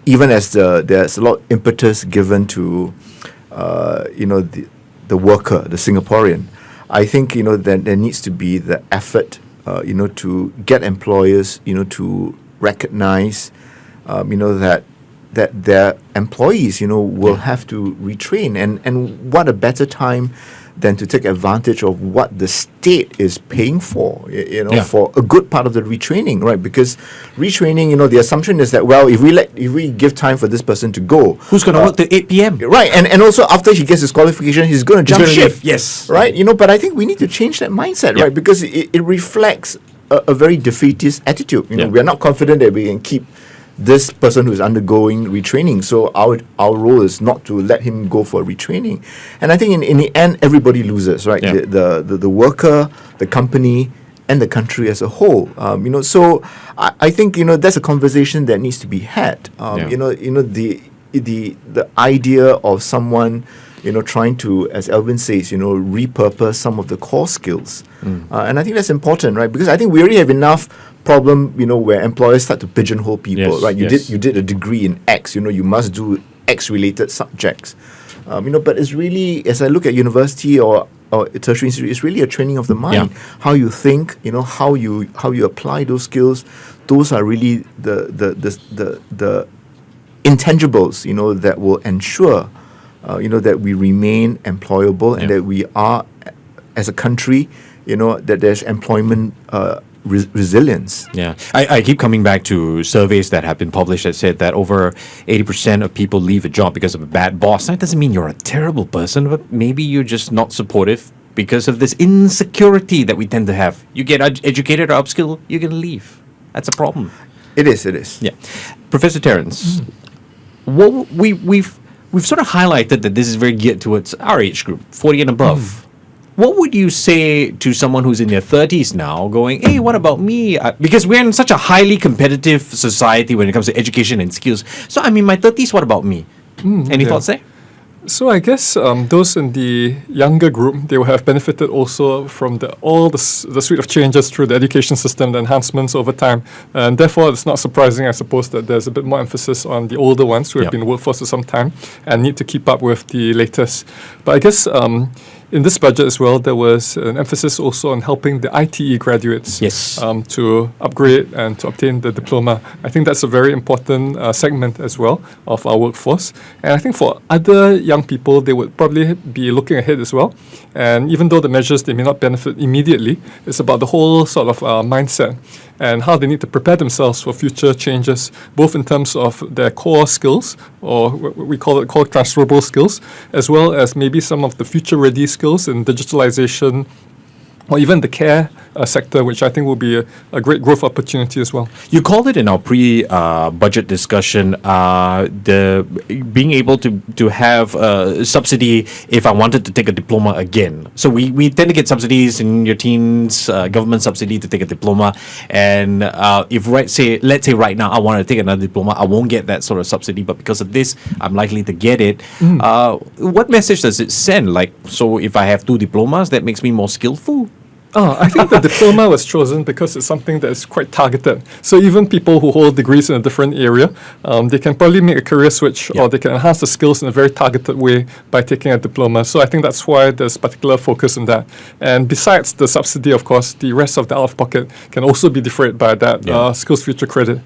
even as there's a lot of impetus given to, you know, the worker, the Singaporean, I think, you know, that there needs to be the effort, you know, to get employers, you know, to recognize, you know, that their employees, you know, will have to retrain. And what a better time than to take advantage of what the state is paying for, you know, for a good part of the retraining, right? Because retraining, you know, the assumption is that, well, if we give time for this person to go, who's going to work till 8 p.m. Right, and also after he gets his qualification, he's going to jump ship. Yes, right. You know, but I think we need to change that mindset, right? Because it reflects a very defeatist attitude. You know, we are not confident that we can keep this person who's undergoing retraining. So our role is not to let him go for retraining. And I think in the end, everybody loses, right? The worker, the company, and the country as a whole. You know, so I think, you know, that's a conversation that needs to be had. You know, the idea of someone, you know, trying to, as Alvin says, you know, repurpose some of the core skills. And I think that's important, right? Because I think we already have enough problem, you know, where employers start to pigeonhole people, right? You did a degree in X, you know, you must do X-related subjects. You know, but it's really, as I look at university or tertiary institute, it's really a training of the mind. How you think, you know, how you apply those skills. Those are really the intangibles, you know, that will ensure, you know, that we remain employable and that we are, as a country, you know, that there's employment resilience. I keep coming back to surveys that have been published that said that over 80% of people leave a job because of a bad boss. That doesn't mean you're a terrible person, but maybe you're just not supportive because of this insecurity that we tend to have. You get educated or upskilled, you're going to leave. That's a problem. It is. Yeah. Professor Terence, what we've sort of highlighted that this is very geared towards our age group, 40 and above. What would you say to someone who's in their 30s now going, hey, what about me? Because we're in such a highly competitive society when it comes to education and skills. So I'm in my 30s, what about me? Any thoughts there? So I guess those in the younger group, they will have benefited also from the suite of changes through the education system, the enhancements over time. And therefore, it's not surprising, I suppose, that there's a bit more emphasis on the older ones who have been in the workforce for some time and need to keep up with the latest. But I guess in this budget as well, there was an emphasis also on helping the ITE graduates to upgrade and to obtain the diploma. I think that's a very important segment as well of our workforce. And I think for other young people, they would probably be looking ahead as well. And even though the measures, they may not benefit immediately, it's about the whole sort of mindset and how they need to prepare themselves for future changes, both in terms of their core skills, or what we call it core transferable skills, as well as maybe some of the future-ready skills in digitalization or even the care sector, which I think will be a great growth opportunity as well. You called it in our pre-budget discussion, the being able to have a subsidy if I wanted to take a diploma again. So we tend to get subsidies in your teens, government subsidy to take a diploma, and if let's say right now I want to take another diploma, I won't get that sort of subsidy, but because of this, I'm likely to get it. What message does it send? Like, so if I have 2 diplomas, that makes me more skillful? I think the diploma was chosen because it's something that is quite targeted. So even people who hold degrees in a different area, they can probably make a career switch or they can enhance the skills in a very targeted way by taking a diploma. So I think that's why there's particular focus on that. And besides the subsidy, of course, the rest of the out-of-pocket can also be defrayed by that skills future credit.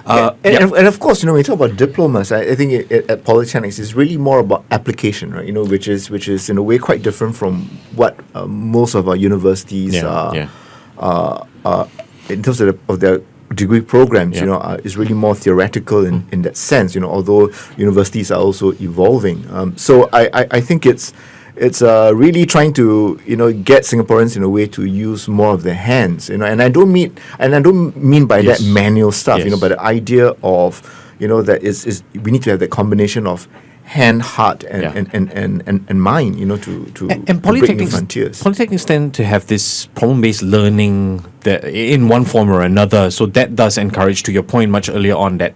And of course, when you talk about diplomas, I think at polytechnics it's really more about application, right? Which is in a way quite different from what most of our universities in terms of their degree programs. Is really more theoretical in that sense. Although universities are also evolving. So I think it's really trying to get Singaporeans in a way to use more of their hands, and I don't mean by that manual stuff, but the idea of that is we need to have that combination of hand, heart, and mind, to break new frontiers. Polytechnics tend to have this problem-based learning that in one form or another, so that does encourage, to your point much earlier on, that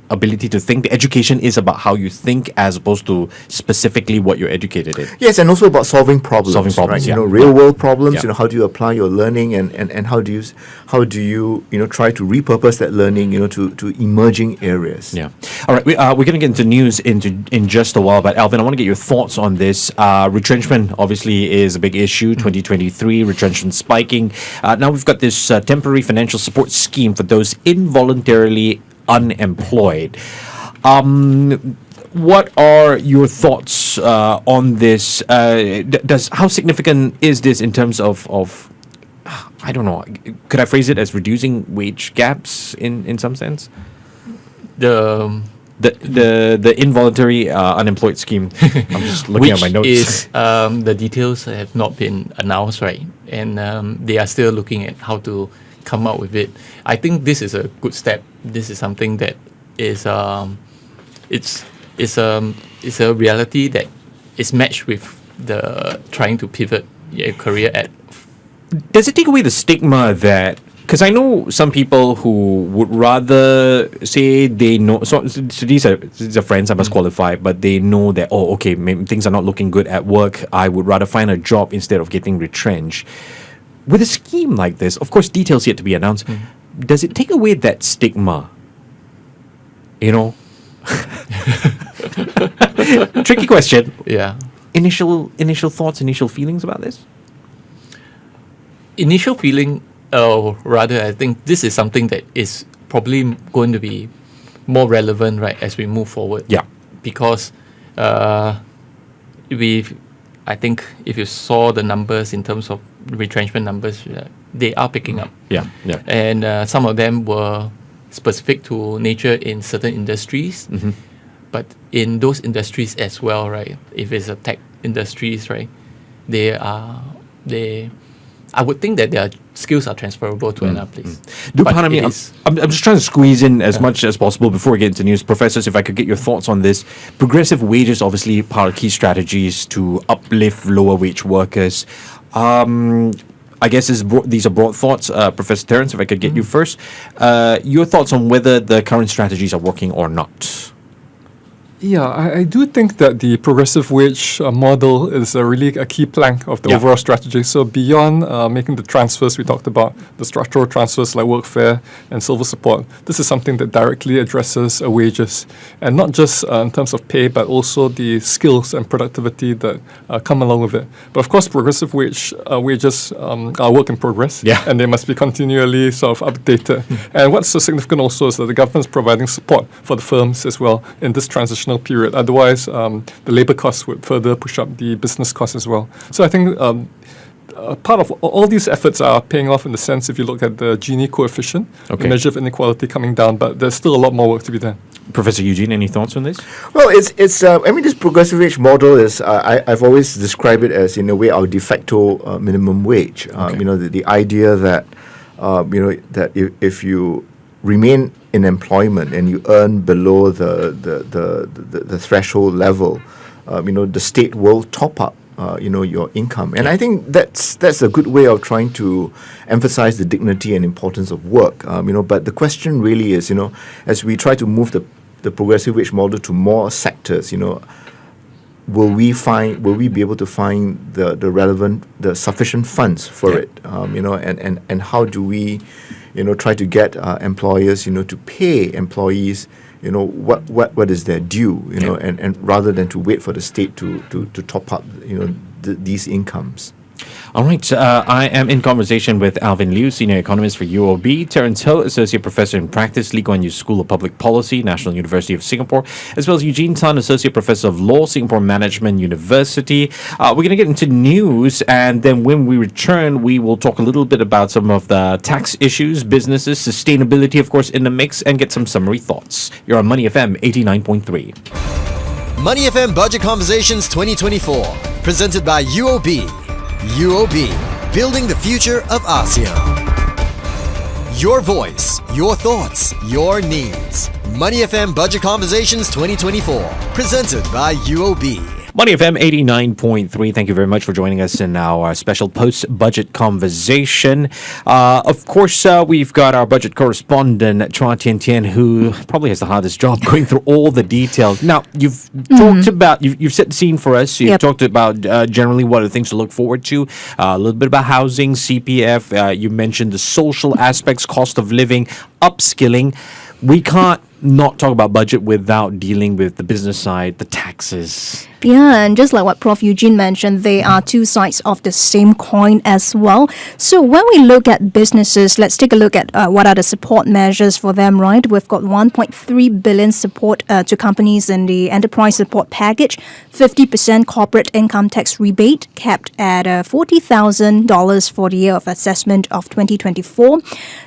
ability to think. The education is about how you think as opposed to specifically what you're educated in. Yes, and also about solving problems. Right? Real world problems. Yeah. How do you apply your learning, and how do you try to repurpose that learning to emerging areas. Yeah. All right. We're going to get into news in just a while, but Alvin, I want to get your thoughts on this. Retrenchment obviously is a big issue. 2023 retrenchment spiking. Now we've got this temporary financial support scheme for those involuntarily unemployed. What are your thoughts on this? How significant is this in terms of I don't know, could I phrase it as reducing wage gaps in some sense? The involuntary unemployed scheme. I'm just looking at my notes. Is the details have not been announced, right? And they are still looking at how to come up with it. I think this is a good step. This is something that is it's a reality that is matched with the trying to pivot your career at. Does it take away the stigma that, because I know some people who would rather say they know, so these are friends, I must qualify, but they know that, maybe things are not looking good at work, I would rather find a job instead of getting retrenched. With a scheme like this, of course, details yet to be announced, does it take away that stigma? Tricky question. Yeah. Initial thoughts, initial feelings about this? Initial feeling, or rather, I think this is something that is probably going to be more relevant, right, as we move forward. Yeah. Because I think if you saw the numbers in terms of retrenchment numbers, they are picking up. Yeah. And some of them were specific to nature in certain industries. But in those industries as well, right, if it's a tech industries, right, I would think that their skills are transferable to another place. Pardon me, I'm just trying to squeeze in as much as possible before we get into news. Professors, if I could get your thoughts on this. Progressive wages, obviously, part of key strategies to uplift lower wage workers. I guess these are broad thoughts. Professor Terence, if I could get you first. Your thoughts on whether the current strategies are working or not. Yeah, I do think that the progressive wage model is really a key plank of the overall strategy. So beyond making the transfers we talked about, the structural transfers like workfare and silver support, this is something that directly addresses wages, and not just in terms of pay, but also the skills and productivity that come along with it. But of course, progressive wages are work in progress, and they must be continually sort of updated. And what's so significant also is that the government is providing support for the firms as well in this transitional period. Otherwise, the labour costs would further push up the business costs as well. So I think part of all these efforts are paying off in the sense if you look at the Gini coefficient, the measure of inequality coming down, but there's still a lot more work to be done. Professor Eugene, any thoughts on this? Well, it's I mean, this progressive wage model is I've always described it as, in a way, our de facto minimum wage. Okay. The idea that that if you remain in employment and you earn below the threshold level, the state will top up your income. And I think that's a good way of trying to emphasize the dignity and importance of work. But the question really is, as we try to move the progressive wage model to more sectors, will we be able to find the sufficient funds for it? And how do we, try to get employers, to pay employees, what is their due, and rather than to wait for the state to top up, these incomes. All right. I am in conversation with Alvin Liew, Senior Economist for UOB, Terence Ho, Associate Professor in Practice, Lee Kuan Yew School of Public Policy, National University of Singapore, as well as Eugene Tan, Associate Professor of Law, Singapore Management University. We're going to get into news, and then when we return, we will talk a little bit about some of the tax issues, businesses, sustainability, of course, in the mix, and get some summary thoughts. You're on Money FM 89.3. Money FM Budget Conversations 2024, presented by UOB. UOB, building the future of ASEAN. Your voice, your thoughts, your needs. Money FM Budget Conversations 2024, presented by UOB. Money FM 89.3. Thank you very much for joining us in our special post-budget conversation. Of course, we've got our budget correspondent, Chua Tian, who probably has the hardest job going through all the details. Now, you've talked about, you've set the scene for us. You've talked about generally what are the things to look forward to. A little bit about housing, CPF. You mentioned the social aspects, cost of living, upskilling. We can't not talk about budget without dealing with the business side, the taxes. Yeah, and just like what Prof. Eugene mentioned, they are two sides of the same coin as well. So when we look at businesses, let's take a look at what are the support measures for them, right? We've got 1.3 billion support to companies in the enterprise support package, 50% corporate income tax rebate capped at $40,000 for the year of assessment of 2024.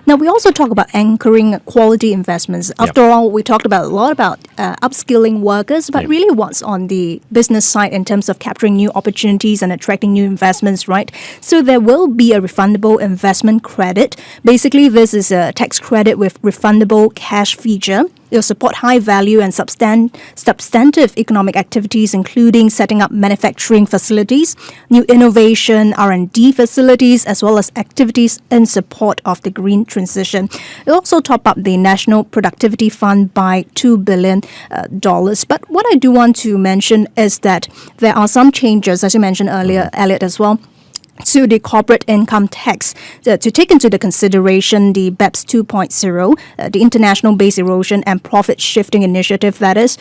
Now, we also talk about anchoring quality investments. After all, we talked about a lot about upskilling workers, but really what's on the business side in terms of capturing new opportunities and attracting new investments, right? So there will be a refundable investment credit. Basically, this is a tax credit with refundable cash feature. It'll support high value and substantive economic activities, including setting up manufacturing facilities, new innovation, R&D facilities, as well as activities in support of the green transition. It'll also top up the National Productivity Fund by $2 billion. But what I do want to mention is that there are some changes, as you mentioned earlier, Elliot, as well, to the corporate income tax to take into the consideration the BEPS 2.0, the International Base Erosion and Profit Shifting Initiative, that is,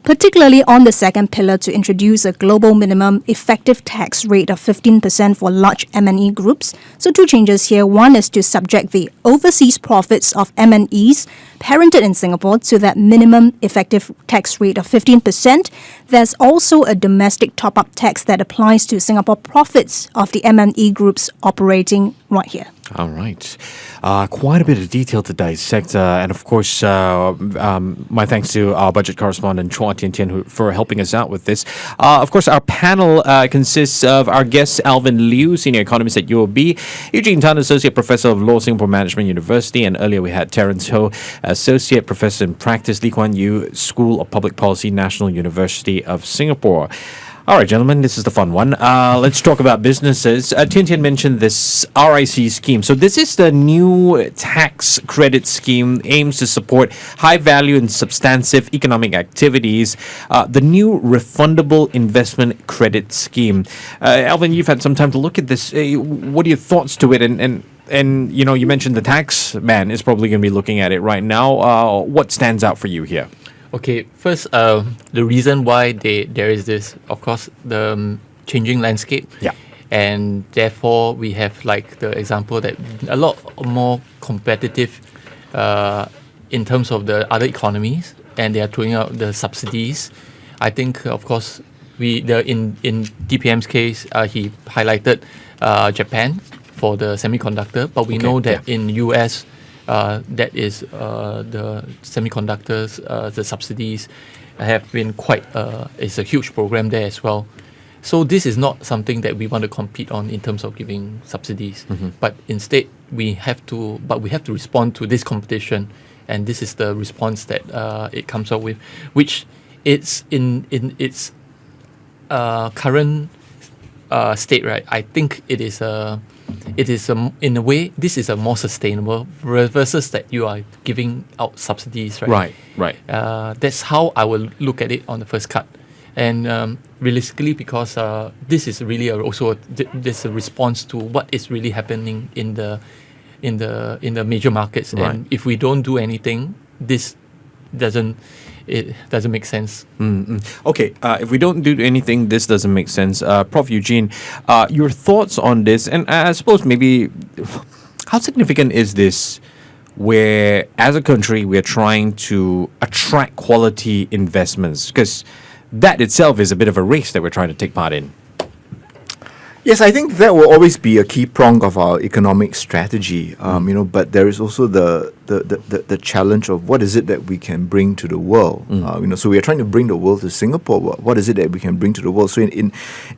particularly on the second pillar to introduce a global minimum effective tax rate of 15% for large M&E groups. So two changes here. One is to subject the overseas profits of M&Es parented in Singapore to that minimum effective tax rate of 15%. There's also a domestic top-up tax that applies to Singapore profits of the M&E groups operating right here. All right. Quite a bit of detail to dissect. And of course, my thanks to our budget correspondent, Chua Tian, for helping us out with this. Of course, our panel consists of our guest, Alvin Liew, Senior Economist at UOB, Eugene Tan, Associate Professor of Law, Singapore Management University, and earlier we had Terence Ho, Associate Professor in Practice, Lee Kuan Yew School of Public Policy, National University of Singapore. All right, gentlemen, this is the fun one. Let's talk about businesses. Tian mentioned this RIC scheme. So this is the new tax credit scheme, aims to support high value and substantive economic activities. The new refundable investment credit scheme. Alvin, you've had some time to look at this. What are your thoughts to it? And you mentioned the tax man is probably going to be looking at it right now. What stands out for you here? Okay, first, the reason why there is this, of course, the changing landscape. Yeah. And therefore, we have like the example that a lot more competitive in terms of the other economies, and they are throwing out the subsidies. I think, of course, in DPM's case, he highlighted Japan for the semiconductor, but we know that in US, that is the semiconductors, the subsidies have been it's a huge program there as well. So this is not something that we want to compete on in terms of giving subsidies, but instead we have to respond to this competition, and this is the response that it comes up with, which it's in its current state, right? I think it is in a way this is a more sustainable versus that you are giving out subsidies, right? Right. That's how I will look at it on the first cut. And realistically, because this is really this a response to what is really happening in the major markets, Right. and if we don't do anything, this doesn't make sense. Okay, if we don't do anything, this doesn't make sense. Prof. Eugene, your thoughts on this, and I suppose maybe how significant is this where, as a country, we're trying to attract quality investments? Because that itself is a bit of a race that we're trying to take part in. Yes, I think that will always be a key prong of our economic strategy. But there is also the challenge of what is it that we can bring to the world. So we are trying to bring the world to Singapore. What is it that we can bring to the world? So in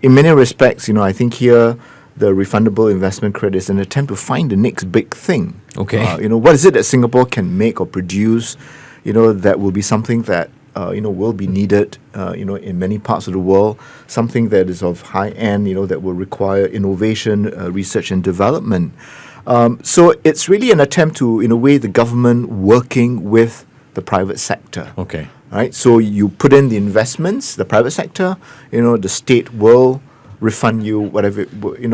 many respects, I think here the refundable investment credit is an attempt to find the next big thing. Okay. What is it that Singapore can make or produce? That will be something that will be needed, in many parts of the world, something that is of high end, that will require innovation, research and development. So it's really an attempt to, in a way, the government working with the private sector. Okay. Right? So you put in the investments, the private sector, the state will refund you whatever,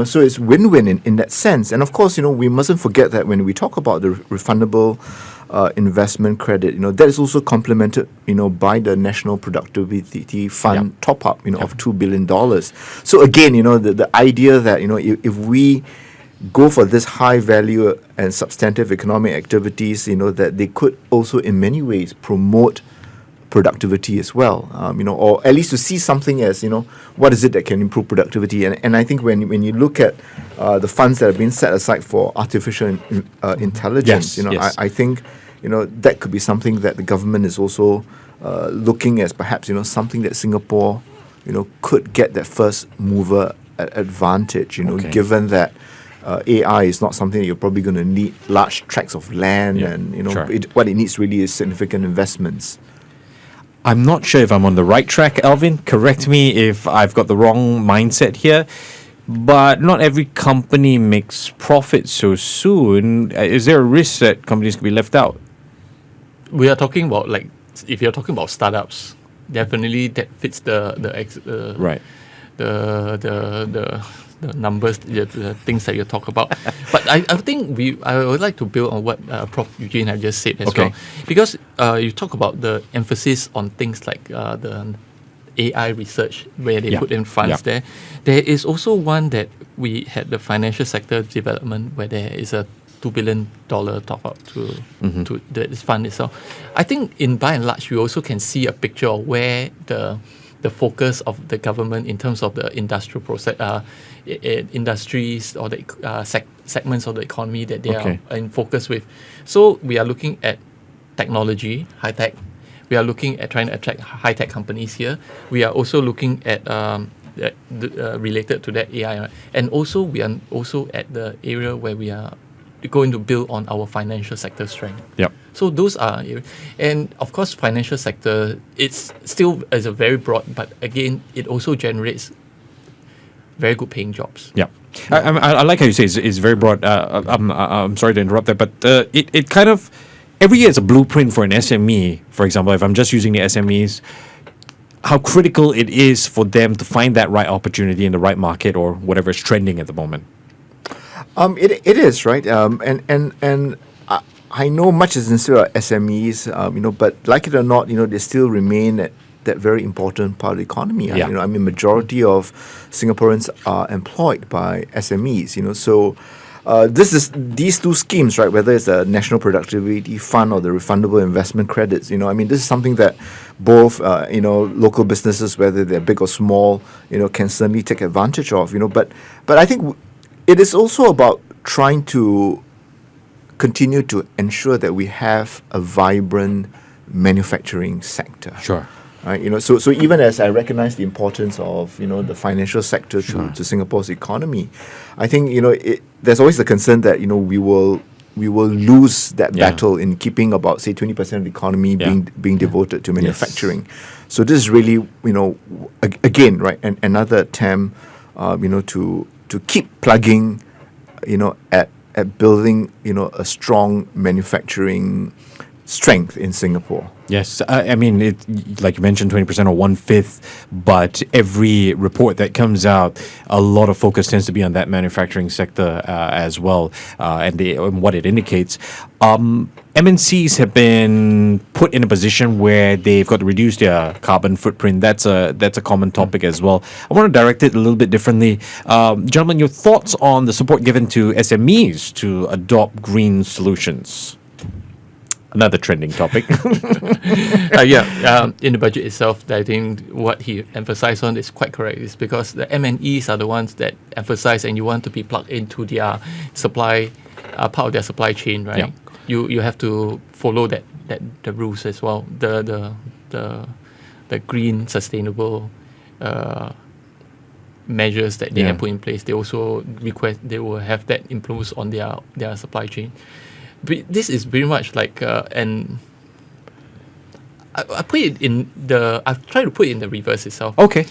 so it's win-win in that sense. And of course, we mustn't forget that when we talk about the refundable investment credit, that is also complemented, by the National Productivity Fund top-up, of $2 billion. So again, the idea that, if we go for this high value and substantive economic activities, that they could also in many ways promote productivity as well, or at least to see something as, what is it that can improve productivity. And I think when you look at the funds that have been set aside for artificial intelligence, Yes. I think, that could be something that the government is also looking as perhaps, something that Singapore, could get that first mover advantage, Okay. given that AI is not something that you're probably going to need large tracts of land, and, sure. what it needs really is significant investments. I'm not sure if I'm on the right track, Alvin. Correct me if I've got the wrong mindset here. But not every company makes profit so soon. Is there a risk that companies could be left out? We are talking about, if you're talking about startups, definitely that fits Right. the numbers, the things that you talk about. But I think I would like to build on what Prof. Eugene had just said as well. Because you talk about the emphasis on things like the AI research, where they put in funds there. There is also one that we had, the financial sector development, where there is a $2 billion top-up to this fund itself. I think by and large, we also can see a picture of where the focus of the government in terms of the industrial process, industries or the segments of the economy that they are in focus with. So we are looking at technology, high-tech. We are looking at trying to attract high-tech companies here. We are also looking at related to that AI. Right? And also we are also at the area where we are going to build on our financial sector strength. Yep. So those are, and of course, financial sector, it's still is a very broad, but again, it also generates very good paying jobs. Yeah. I like how you say it's very broad. I'm sorry to interrupt there, but it kind of, every year is a blueprint for an SME. For example, if I'm just using the SMEs, how critical it is for them to find that right opportunity in the right market or whatever is trending at the moment. It is, right, and I know much is in still SMEs, but like it or not, they still remain that very important part of the economy. Majority of Singaporeans are employed by SMEs. So these two schemes, right, whether it's the National Productivity Fund or the refundable investment credits. This is something that both local businesses, whether they're big or small, can certainly take advantage of. But I think it is also about trying to continue to ensure that we have a vibrant manufacturing sector. Sure. Right, so even as I recognize the importance of the financial sector to Singapore's economy, I think there's always the concern that we will lose that battle in keeping about say 20% of the economy being devoted to manufacturing. So this is really again right another attempt to keep plugging at building a strong manufacturing strength in Singapore. Yes, I mean, like you mentioned, 20% or 1/5, but every report that comes out, a lot of focus tends to be on that manufacturing sector as well, and what it indicates. MNCs have been put in a position where they've got to reduce their carbon footprint. That's a common topic as well. I want to direct it a little bit differently. Gentlemen, your thoughts on the support given to SMEs to adopt green solutions? Another trending topic. In the budget itself, I think what he emphasized on is quite correct. It's because the MNEs are the ones that emphasize and you want to be plugged into their supply, part of their supply chain, right? Yeah. You have to follow the rules as well. The green sustainable measures that they have put in place. They also request they will have that influence on their supply chain. But this is very much like I put it in I've tried to put it in the reverse itself. Okay.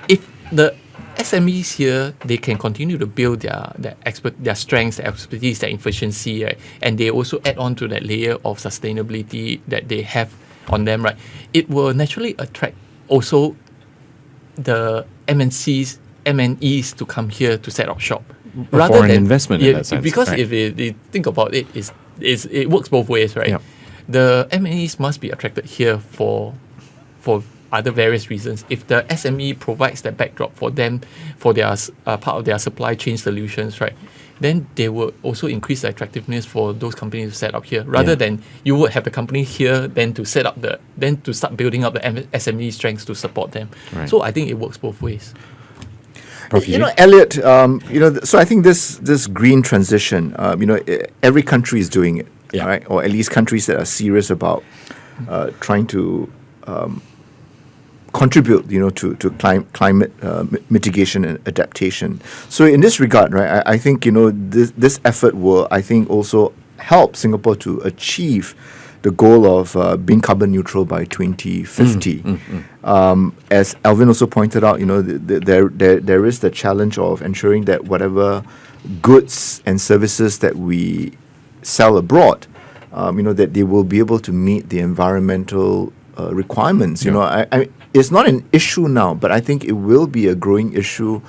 If the SMEs here, they can continue to build their strengths, their expertise, their efficiency, right? And they also add on to that layer of sustainability that they have on them, right? It will naturally attract also the MNEs to come here to set up shop. Rather foreign investment in that sense. Because right. if you think about it, it works both ways, right? Yeah. The MNEs must be attracted here for other various reasons. If the SME provides that backdrop for them, for their part of their supply chain solutions, right, then they will also increase the attractiveness for those companies to set up here. Rather than you would have the company here, then to start building up the SME strengths to support them. Right. So I think it works both ways. Elliot, so I think this green transition, every country is doing it, right? Or at least countries that are serious about trying to contribute, to climate mitigation and adaptation. So in this regard, right, I think this effort will, I think, also help Singapore to achieve the goal of being carbon neutral by 2050. As Alvin also pointed out, there is the challenge of ensuring that whatever goods and services that we sell abroad, that they will be able to meet the environmental requirements. It's not an issue now, but I think it will be a growing issue,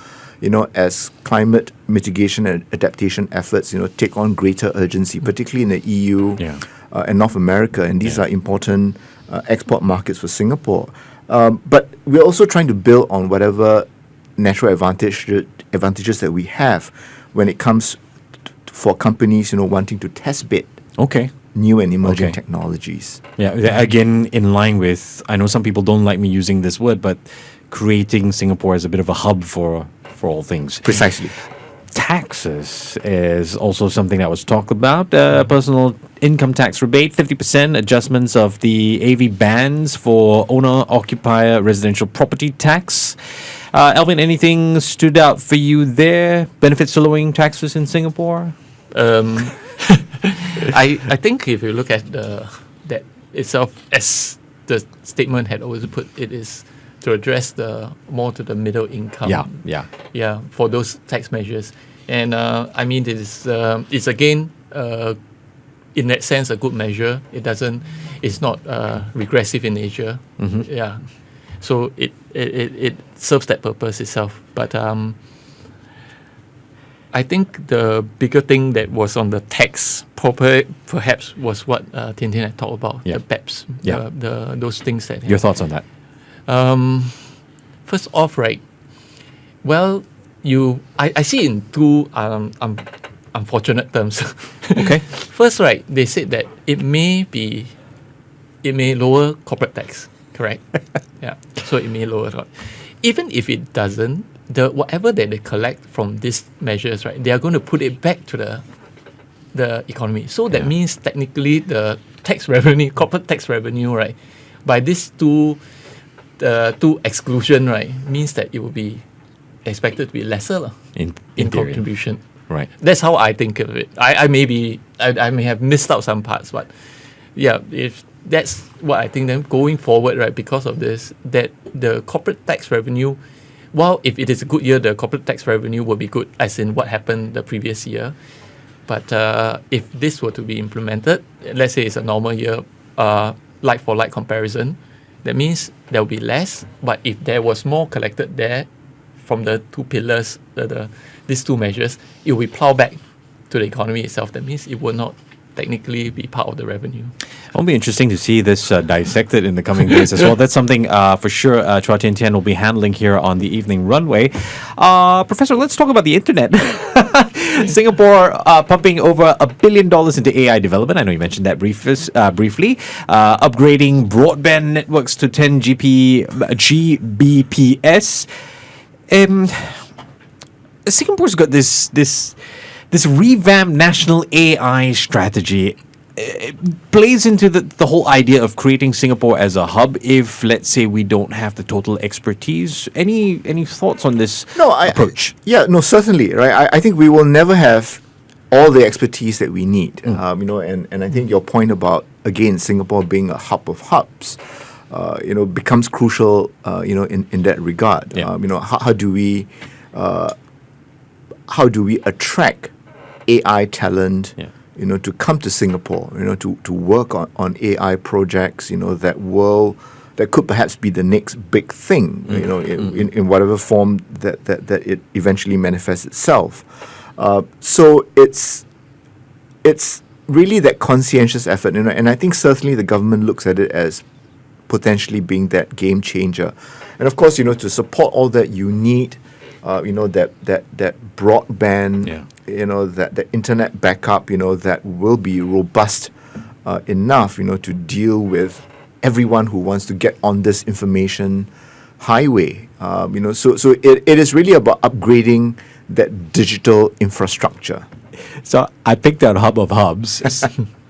as climate mitigation and adaptation efforts, take on greater urgency, particularly in the EU. And North America, and these are important export markets for Singapore. But we're also trying to build on whatever natural advantages that we have when it comes for companies, wanting to test bed new and emerging technologies. Yeah, again, in line with, I know some people don't like me using this word, but creating Singapore as a bit of a hub for all things. Precisely. Taxes is also something that was talked about. Personal income tax rebate, 50% adjustments of the AV bans for owner-occupier residential property tax. Alvin, anything stood out for you there? Benefits to lowering taxes in Singapore? I think if you look at that itself, as the statement had always put, it is to address more to the middle income. Yeah, for those tax measures. And I mean, it's again, in that sense, a good measure. It's not regressive in nature. Yeah. So it serves that purpose itself. But I think the bigger thing that was on the tax perhaps was what Tian had talked about, the BEPS, those things that... Your thoughts on that? First off, right, well, I see in two unfortunate terms. Okay. First, right, they said that it may lower corporate tax, correct? Yeah, so it may lower. Even if it doesn't, whatever that they collect from these measures, right, they are going to put it back to the economy. So that means technically the tax revenue, corporate tax revenue, right, by these two exclusion, right, means that it will be expected to be lesser lah, in theory. contribution. Right. That's how I think of it. I may have missed out some parts, but yeah, if that's what I think, then going forward, right, because of this, that the corporate tax revenue, while if it is a good year, the corporate tax revenue will be good, as in what happened the previous year. But if this were to be implemented, let's say it's a normal year, like for like comparison, that means there will be less. But if there was more collected there from the two pillars, these two measures, it will be plowed back to the economy itself. That means it will not technically be part of the revenue. It'll be interesting to see this dissected in the coming days as well. That's something for sure Chua Tian will be handling here on the evening runway. Professor, let's talk about the internet. Singapore pumping over $1 billion into AI development. I know you mentioned that briefly. Upgrading broadband networks to 10 Gbps. Singapore's got this revamped national AI strategy. It plays into the whole idea of creating Singapore as a hub if, let's say, we don't have the total expertise. Any thoughts on this approach? Certainly, right? I think we will never have all the expertise that we need, and I think your point about, again, Singapore being a hub of hubs, becomes crucial, in that regard. Yeah. How do we attract AI talent, to come to Singapore, to work on AI projects, that could perhaps be the next big thing, in whatever form that it eventually manifests itself. So it's really that conscientious effort, and I think certainly the government looks at it as potentially being that game changer. And of course, to support all that, you need that broadband, that internet backup, that will be robust enough, to deal with everyone who wants to get on this information highway. So it is really about upgrading that digital infrastructure. So I picked out Hub of Hubs.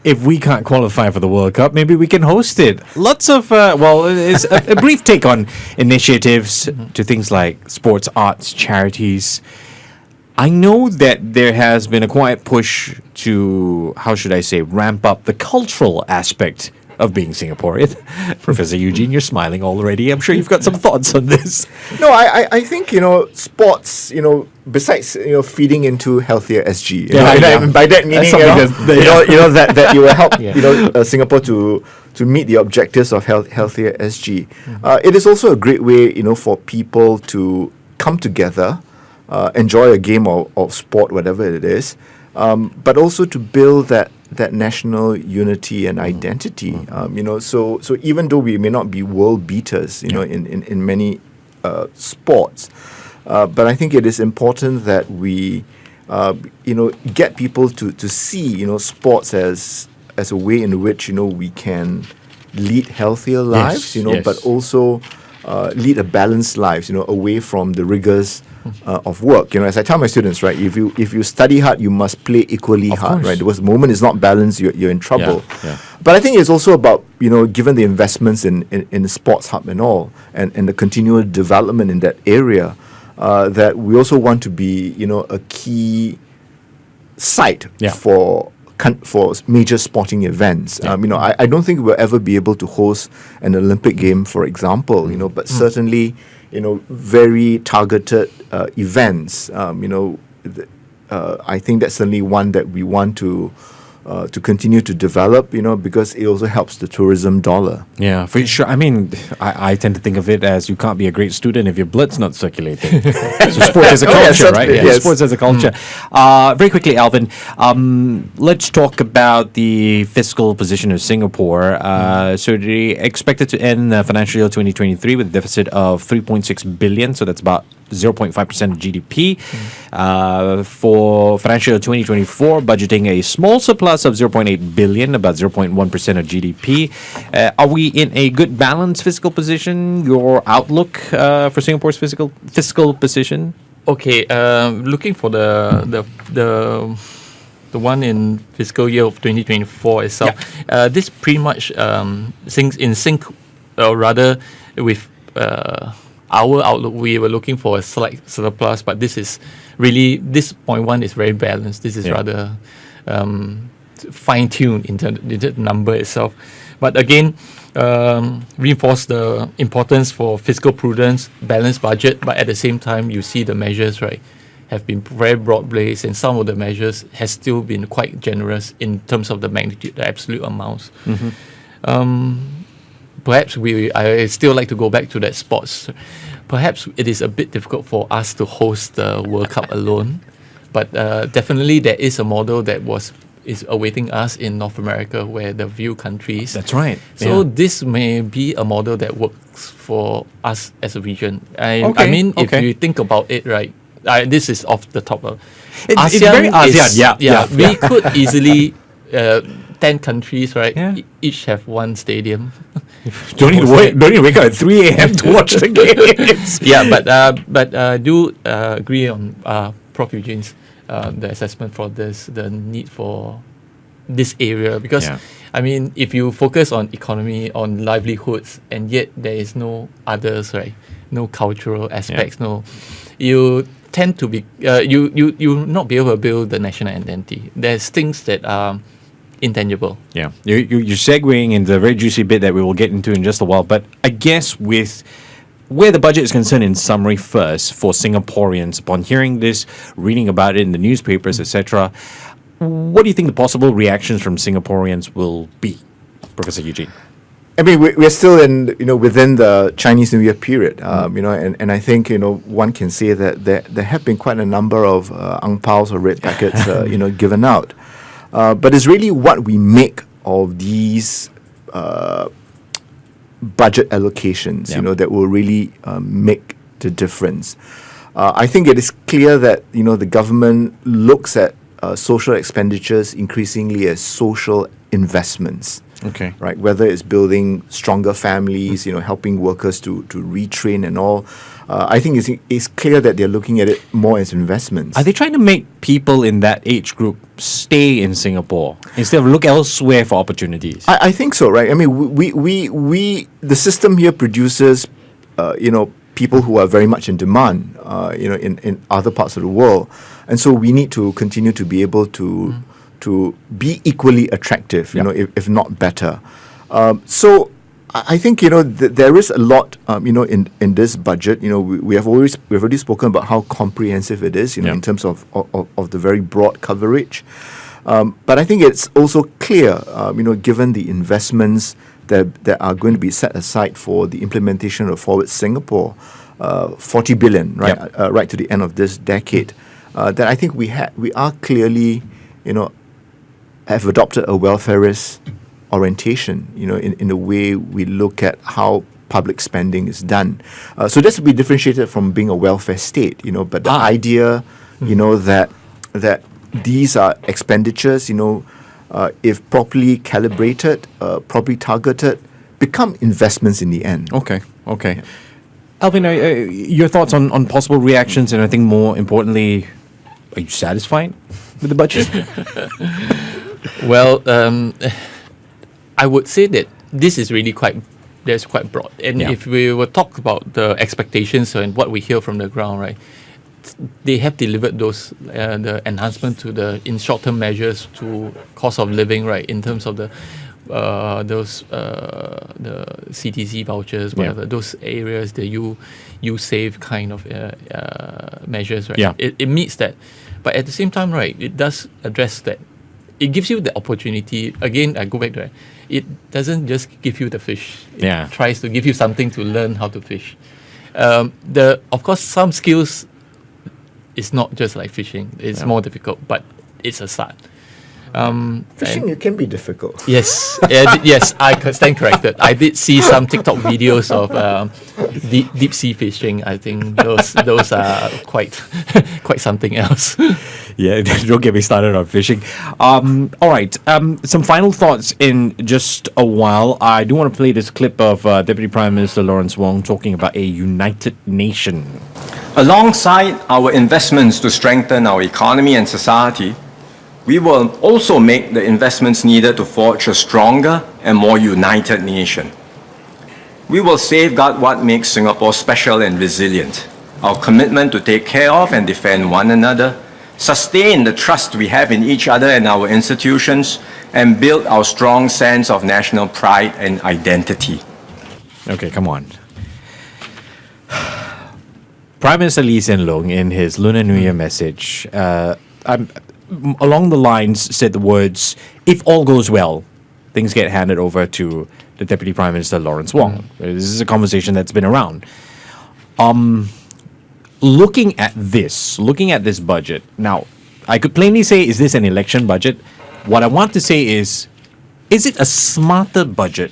If we can't qualify for the World Cup, maybe we can host it. Lots of, it's a brief take on initiatives to things like sports, arts, charities. I know that there has been a quiet push to, ramp up the cultural aspect of being Singaporean. Professor Eugene, you're smiling already. I'm sure you've got some thoughts on this. No, I think, sports, besides, feeding into healthier SG. By that meaning, that you will help, Singapore to meet the objectives of healthier SG. It is also a great way, for people to come together, enjoy a game of sport, whatever it is, but also to build that national unity and identity. So even though we may not be world beaters, in many sports, but I think it is important that we, get people to see, sports as a way in which, we can lead healthier lives, but also lead a balanced lives, away from the rigors of work. As I tell my students, right, if you study hard, you must play equally hard, right? Because the moment is not balanced, you're in trouble. Yeah. But I think it's also about, given the investments in the sports hub and all, and the continual development in that area, that we also want to be, a key site for major sporting events. I don't think we'll ever be able to host an Olympic game, for example, but certainly, very targeted events. I think that's certainly one that we want to continue to develop, because it also helps the tourism dollar. Yeah, for sure. I mean, I tend to think of it as you can't be a great student if your blood's not circulating. So sports as a culture, right? Yeah, sports as a culture. Very quickly, Alvin, let's talk about the fiscal position of Singapore. So they expected to end financial year 2023 with a deficit of 3.6 billion. So that's about 0.5% of GDP. For financial year 2024, budgeting a small surplus of 0.8 billion, about 0.1% of GDP. Are we in a good balanced fiscal position? Your outlook for Singapore's fiscal position? Okay, looking for the the one in fiscal year of 2024 itself, this pretty much syncs in sync, or rather with our outlook. We were looking for a slight surplus, but this is really, this 0.1 is very balanced. This is rather fine-tuned in terms of the number itself. But again, reinforce the importance for fiscal prudence, balanced budget, but at the same time, you see the measures, right, have been very broad-based, and some of the measures has still been quite generous in terms of the magnitude, the absolute amounts. Perhaps I still like to go back to that sports. Perhaps it is a bit difficult for us to host the World Cup alone, but definitely there is a model that is awaiting us in North America, where the few countries. That's right. So this may be a model that works for us as a region. I mean, if you think about it, right, this is off the top of it's very ASEAN. We could easily 10 countries, right? Each have one stadium. Don't need to wake up at 3 a.m. to watch the games. But I do agree on Prof. Eugene's the assessment for this, the need for this area, because I mean, if you focus on economy, on livelihoods, and yet there is no others, right? No cultural aspects, you tend to be you not be able to build the national identity. There's things that are intangible. Yeah, you're segueing into a very juicy bit that we will get into in just a while. But I guess with where the budget is concerned, in summary, first for Singaporeans, upon hearing this, reading about it in the newspapers, etc., what do you think the possible reactions from Singaporeans will be, Professor Eugene? I mean, we're still within the Chinese New Year period, and I think, one can say that there have been quite a number of ang paos or red packets, given out. But it's really what we make of these budget allocations, that will really make the difference. I think it is clear that, the government looks at social expenditures increasingly as social investments. Okay. Right. Whether it's building stronger families, helping workers to retrain and all. I think it's clear that they're looking at it more as investments. Are they trying to make people in that age group stay in Singapore instead of look elsewhere for opportunities? I think so, right? I mean, we the system here produces, people who are very much in demand, in other parts of the world, and so we need to continue to be able to be equally attractive, if not better. So I think there is a lot, in this budget. We've already spoken about how comprehensive it is, in terms of the very broad coverage. But I think it's also clear, given the investments that are going to be set aside for the implementation of Forward Singapore, 40 billion, right, right to the end of this decade, that I think we are clearly, have adopted a welfarist orientation, in the way we look at how public spending is done. So this will be differentiated from being a welfare state, but the idea, that these are expenditures, if properly calibrated, properly targeted, become investments in the end. Okay. Alvin, your thoughts on possible reactions, and I think more importantly, are you satisfied with the budget? Well, I would say that this is really quite broad. And if we were talk about the expectations and what we hear from the ground, right, they have delivered those the enhancement to in short-term measures to cost of living, right, in terms of the CTC vouchers, whatever, those areas, the you save kind of measures, right? Yeah. It meets that. But at the same time, right, it does address that. It gives you the opportunity. Again, I go back to that. It doesn't just give you the fish. It tries to give you something to learn how to fish. Of course, some skills is not just like fishing. It's more difficult, but it's a start. Fishing, it can be difficult. Yes, yes, I stand corrected. I did see some TikTok videos of deep sea fishing. I think those are quite something else. Yeah, don't get me started on fishing. All right, some final thoughts in just a while. I do want to play this clip of Deputy Prime Minister Lawrence Wong talking about a united nation. Alongside our investments to strengthen our economy and society, We will also make the investments needed to forge a stronger and more united nation. We will safeguard what makes Singapore special and resilient, our commitment to take care of and defend one another, sustain the trust we have in each other and our institutions, and build our strong sense of national pride and identity. Okay, come on. Prime Minister Lee Hsien Loong, in his Lunar New Year message, along the lines said the words, if all goes well, things get handed over to the Deputy Prime Minister Lawrence Wong. This is a conversation that's been around. Looking at this budget, now, I could plainly say, is this an election budget? What I want to say is it a smarter budget?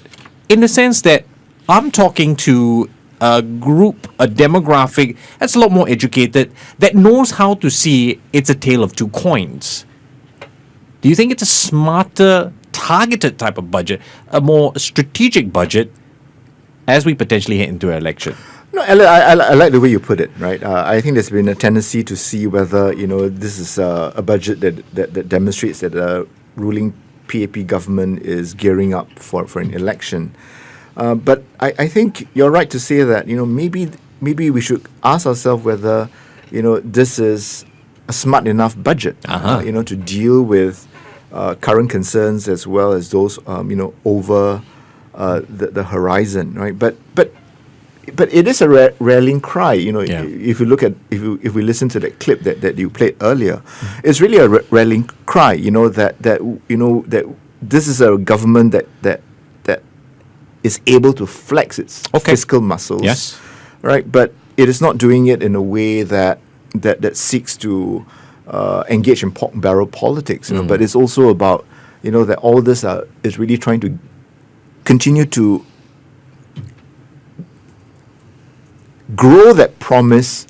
In the sense that I'm talking to a group, a demographic that's a lot more educated, that knows how to see it's a tale of two coins. Do you think it's a smarter, targeted type of budget, a more strategic budget as we potentially head into an election? No, I like the way you put it, right? I think there's been a tendency to see whether, this is a budget that demonstrates that the ruling PAP government is gearing up for an election. But I think you're right to say that, maybe we should ask ourselves whether, this is a smart enough budget, to deal with current concerns as well as those, over the horizon, right? But it is a rallying cry, If you look at if we listen to that clip that you played earlier, it's really a rallying cry, that this is a government that is able to flex its fiscal muscles, yes, right? But it is not doing it in a way that seeks to engage in pork barrel politics, But it's also about that all this is really trying to continue to grow that promise,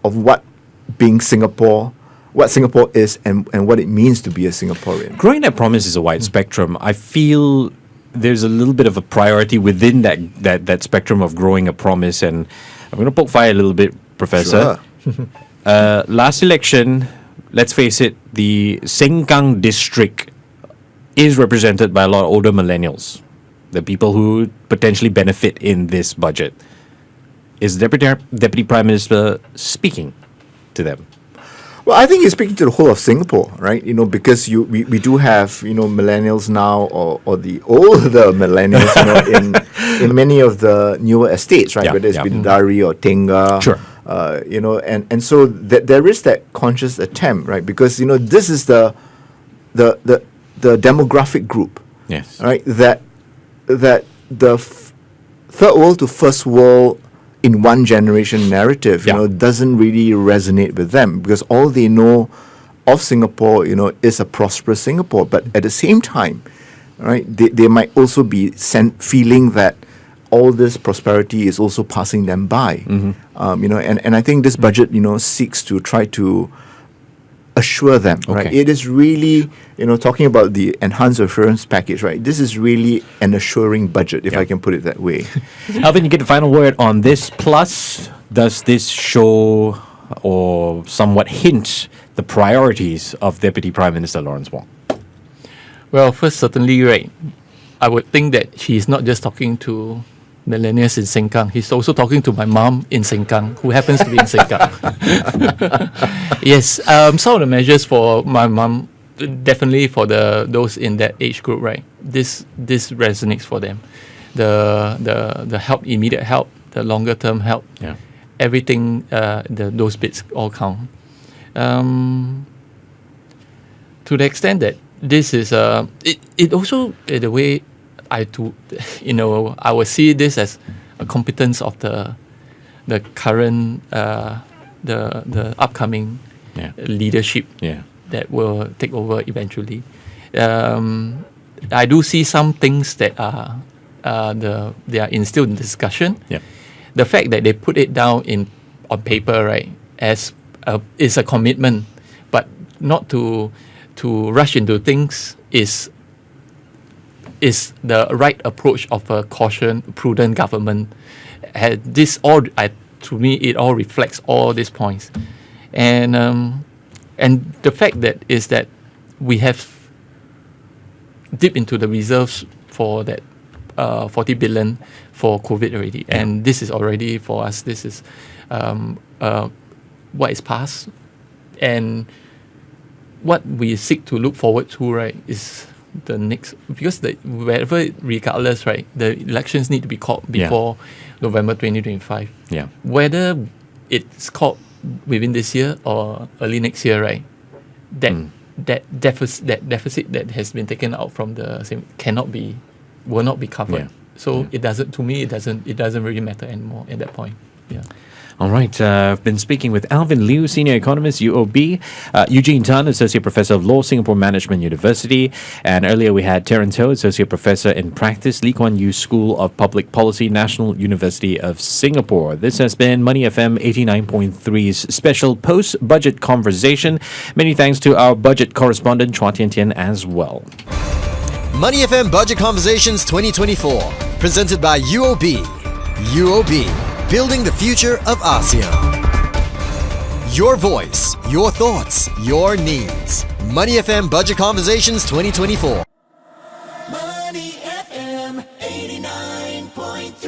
of what Singapore is and what it means to be a Singaporean. Growing that promise is a wide spectrum. I feel there's a little bit of a priority within that spectrum of growing a promise, and I'm going to poke fire a little bit, Professor. Sure. Last election, let's face it, the Sengkang district is represented by a lot of older millennials, the people who potentially benefit in this budget. Is Deputy Prime Minister speaking to them? Well, I think he's speaking to the whole of Singapore, right? Because we do have, millennials now or the older millennials, in many of the newer estates, right? Whether it's Bidadari or Tengah. Sure. And so there is that conscious attempt, right? Because, this is the demographic group. Yes. Right? That the third world to first world in one generation narrative, doesn't really resonate with them, because all they know of Singapore, is a prosperous Singapore. But at the same time, right, they might also be feeling that all this prosperity is also passing them by. And I think this budget, seeks to try to assure them, right? It is really, talking about the enhanced assurance package, right? This is really an assuring budget, if I can put it that way. Alvin, you get the final word on this. Plus, does this show or somewhat hint the priorities of Deputy Prime Minister Lawrence Wong? Well, first, certainly, right. I would think that he's not just talking to millennials in Sengkang. He's also talking to my mom in Sengkang, who happens to be in Sengkang. Yes, some of the measures for my mom, definitely for those in that age group, right? This resonates for them. The help, immediate help, the longer term help, everything. Those bits all count. To the extent that this is it also the way I would see this as a competence of the current the upcoming leadership that will take over eventually. I do see some things that they are in still in discussion. The fact that they put it down on paper, right, as is a commitment, but not to rush into things is the right approach of a prudent government. This all, to me, it all reflects all these points, and the fact that we have dipped into the reserves for that 40 billion for COVID already. And this is already, for us, this is what is past. And what we seek to look forward to, right, is the next, because wherever, regardless, right, the elections need to be called before November 2025. Yeah. Whether it's called within this year or early next year, right, that deficit that has been taken out from the same will not be covered. Yeah. So it doesn't really matter anymore at that point. Yeah. All right, I've been speaking with Alvin Liew, Senior Economist, UOB, Eugene Tan, Associate Professor of Law, Singapore Management University, and earlier we had Terence Ho, Associate Professor in Practice, Lee Kuan Yew School of Public Policy, National University of Singapore. This has been Money FM 89.3's special post-budget conversation. Many thanks to our budget correspondent, Chua Tian as well. Money FM Budget Conversations 2024, presented by UOB. UOB. Building the future of ASEAN. Your voice, your thoughts, your needs. Money FM Budget Conversations 2024. Money FM 89.3.